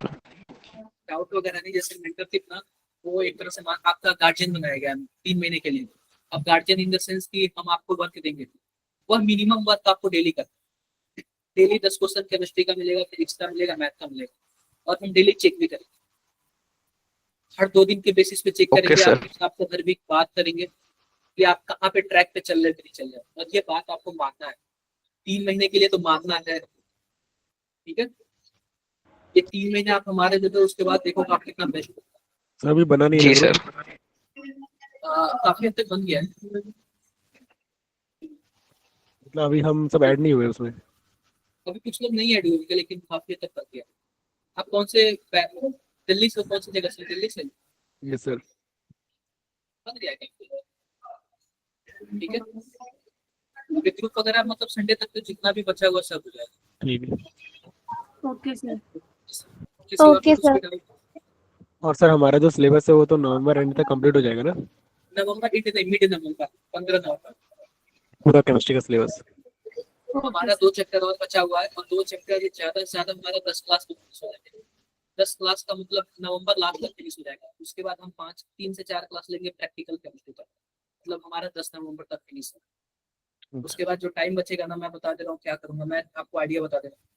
डाउट वगैरह नहीं, जैसे मेंटरशिप ना वो एक तरह से आपका गार्जियन बनाया गया है 3 महीने के लिए। अब गार्जियन इन द सेंस कि हम आपको वर्क देंगे, वह मिनिमम वर्क आपको डेली करना। डेली 10 क्वेश्चन केमिस्ट्री का मिलेगा, फिजिक्स का मिलेगा, मैथ का मिलेगा, और हम डेली चेक भी करेंगे। हर 2 दिन के बेसिस पे चेक Okay, करेंगे, sir. आपको हर वीक बात करेंगे कि आप कहाँ पे ट्रैक पे चल रहे कि नहीं चल रहे, और ये बात आपको मानना है 3 महीने के लिए, तो मानना है, ठीक है। ये 3 महीने आप हमारे दे दो, उसके बाद देखो आप कितना बेस्ट। सर अभी बना नहीं जी है सर। काफी हद तक बन गया है। मतलब अभी हम सब ऐड नहीं हुए उसमें। अभी कुछ लोग नहीं ऐड हुए, लेकिन काफी हद तक बन गया। आप कौन से दिल्ली से, कौन सी जगह से? दिल्ली से यस सर। बन गया क्या? ठीक है। ग्रुप वगैरह मतलब संडे तक तो जितना भी बचा हुआ सब हो जाएगा। ठीक है। Okay sir. किसी और Okay, को कुछ sir. भी डाउट? और सर हमारा जो सिलेबस है वो तो नवंबर एंड तक कंप्लीट हो जाएगा ना, नवंबर मिड नवंबर 15 नवंबर पूरा केमिस्ट्री का सिलेबस? हमारा 2 चैप्टर और बचा हुआ है, और 2 चैप्टर ज्यादा से ज्यादा हमारा 10 क्लास में फिनिश हो जाएगा। 10 क्लास का मतलब नवंबर लास्ट तक फिनिश हो जाएगा। उसके बाद हम 3 से 4 क्लास लेंगे प्रैक्टिकल केमिस्ट्री तक, मतलब हमारा 10 नवंबर तक फिनिश है। उसके बाद जो टाइम बचेगा ना, मैं बता दे रहा हूँ क्या करूंगा, मैं आपको आइडिया बता दे रहा हूँ।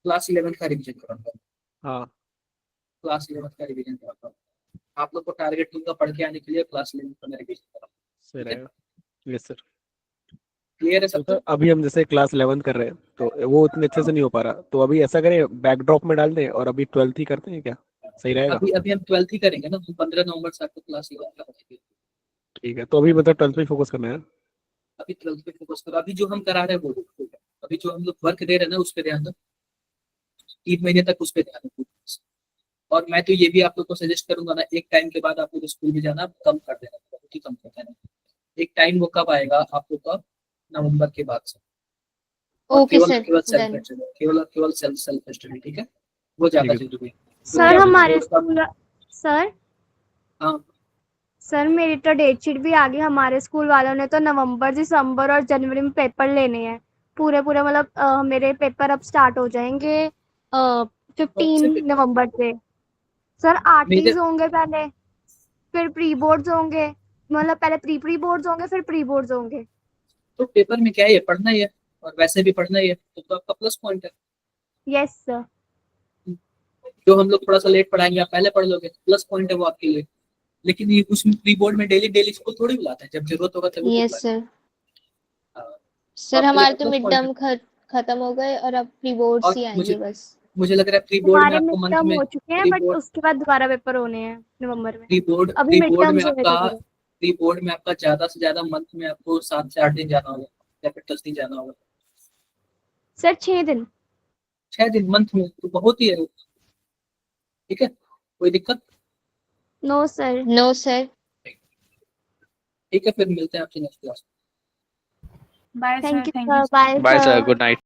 क्लास 11 का रिविजन करूंगा, हाँ क्लास 11 का रिविजन कराऊंगा। आप लोग को टारगेट दूंगा पढ़ के आने के लिए, क्लास 11 का मैं रिविजन कराऊंगा। सही रहेगा। Yes sir. क्लियर है तो सब सर तक? अभी हम जैसे क्लास 11 कर रहे हैं तो वो उतने अच्छे से नहीं हो पा रहा, तो अभी ऐसा करें बैकड्रॉप में डाल दें और अभी 12th ही करते हैं क्या, सही रहेगा? अभी अभी हम 12th ही करेंगे ना, 15 नवंबर से आपको क्लास 11 का बताएंगे। ठीक है, तो अभी मतलब 12th पे फोकस करना है। अभी 12th पे फोकस करो। अभी जो हम करा रहे हैं वो अभी जो हम लोग वर्क दे रहे हैं ना, उस पर ध्यान दो। 3 महीने तक उस पर ध्यान दो। और मैं तो ये भी आप लोग को सजेस्ट करूंगा ना, एक टाइम के बाद आप लोग स्कूल में जाना कम कर देना, बहुत ही कम कर देना। एक टाइम वो कब आएगा आप लोग का? नवंबर के बाद से। और Okay, केवल sir. केवल सेल्फ Done. स्टडी, केवल सेल्फ स्टडी, ठीक है। वो ज्यादा ठीक है। जरूरी है। सर या हमारे बोर्ड का- स्कूल सर हाँ सर मेरी तो डेट शीट भी आ गई। हमारे स्कूल वालों ने तो नवंबर दिसंबर और जनवरी में पेपर लेने हैं पूरे पूरे, मतलब मेरे पेपर अब स्टार्ट हो जाएंगे 15 नवंबर से। सर आरटीज मेरे होंगे पहले, फिर प्री बोर्ड्स होंगे, मतलब पहले प्री बोर्ड्स होंगे फिर प्री बोर्ड्स होंगे। तो पेपर में क्या है, ये पढ़ना ही है, और वैसे भी पढ़ना ही है, तो आपका प्लस पॉइंट है। Yes sir. जो हम लोग थोड़ा सा लेट पढ़ाएंगे आप पहले पढ़ लोगे, प्लस पॉइंट है वो आपके लिए। लेकिन ये उसमें प्री बोर्ड में डेली डेली इसको थोड़ी बुलाते हैं, जब जरूरत होगा तभी Yes, बुलाते sir. हैं। सर आपके लिए हमारे तो plus मिड point टर्म खत्म हो गए और अब प्री बोर्ड्स और ही आएंगे बस। मुझे लग रहा है प्री बोर्ड में हमारे आपको मिड मंथ टर्म में हो चुके हैं, बट उसके बाद दोबारा पेपर होने हैं नवंबर में। अभी मिड टर्म्स हो रहे थे। प्री बोर्ड में आपका ज्यादा से ज्यादा मंथ में आपको 7 से 8 दिन जाना होगा, या फिर 10 दिन जाना होगा। सर 6 दिन। 6 दिन मंथ में तो बहुत ही है, ठीक है, कोई दिक्कत? No sir. No, sir. ठीक है, फिर मिलते हैं आपसे next class. Bye sir, thank you thank sir. You. Bye bye sir, sir. Good night.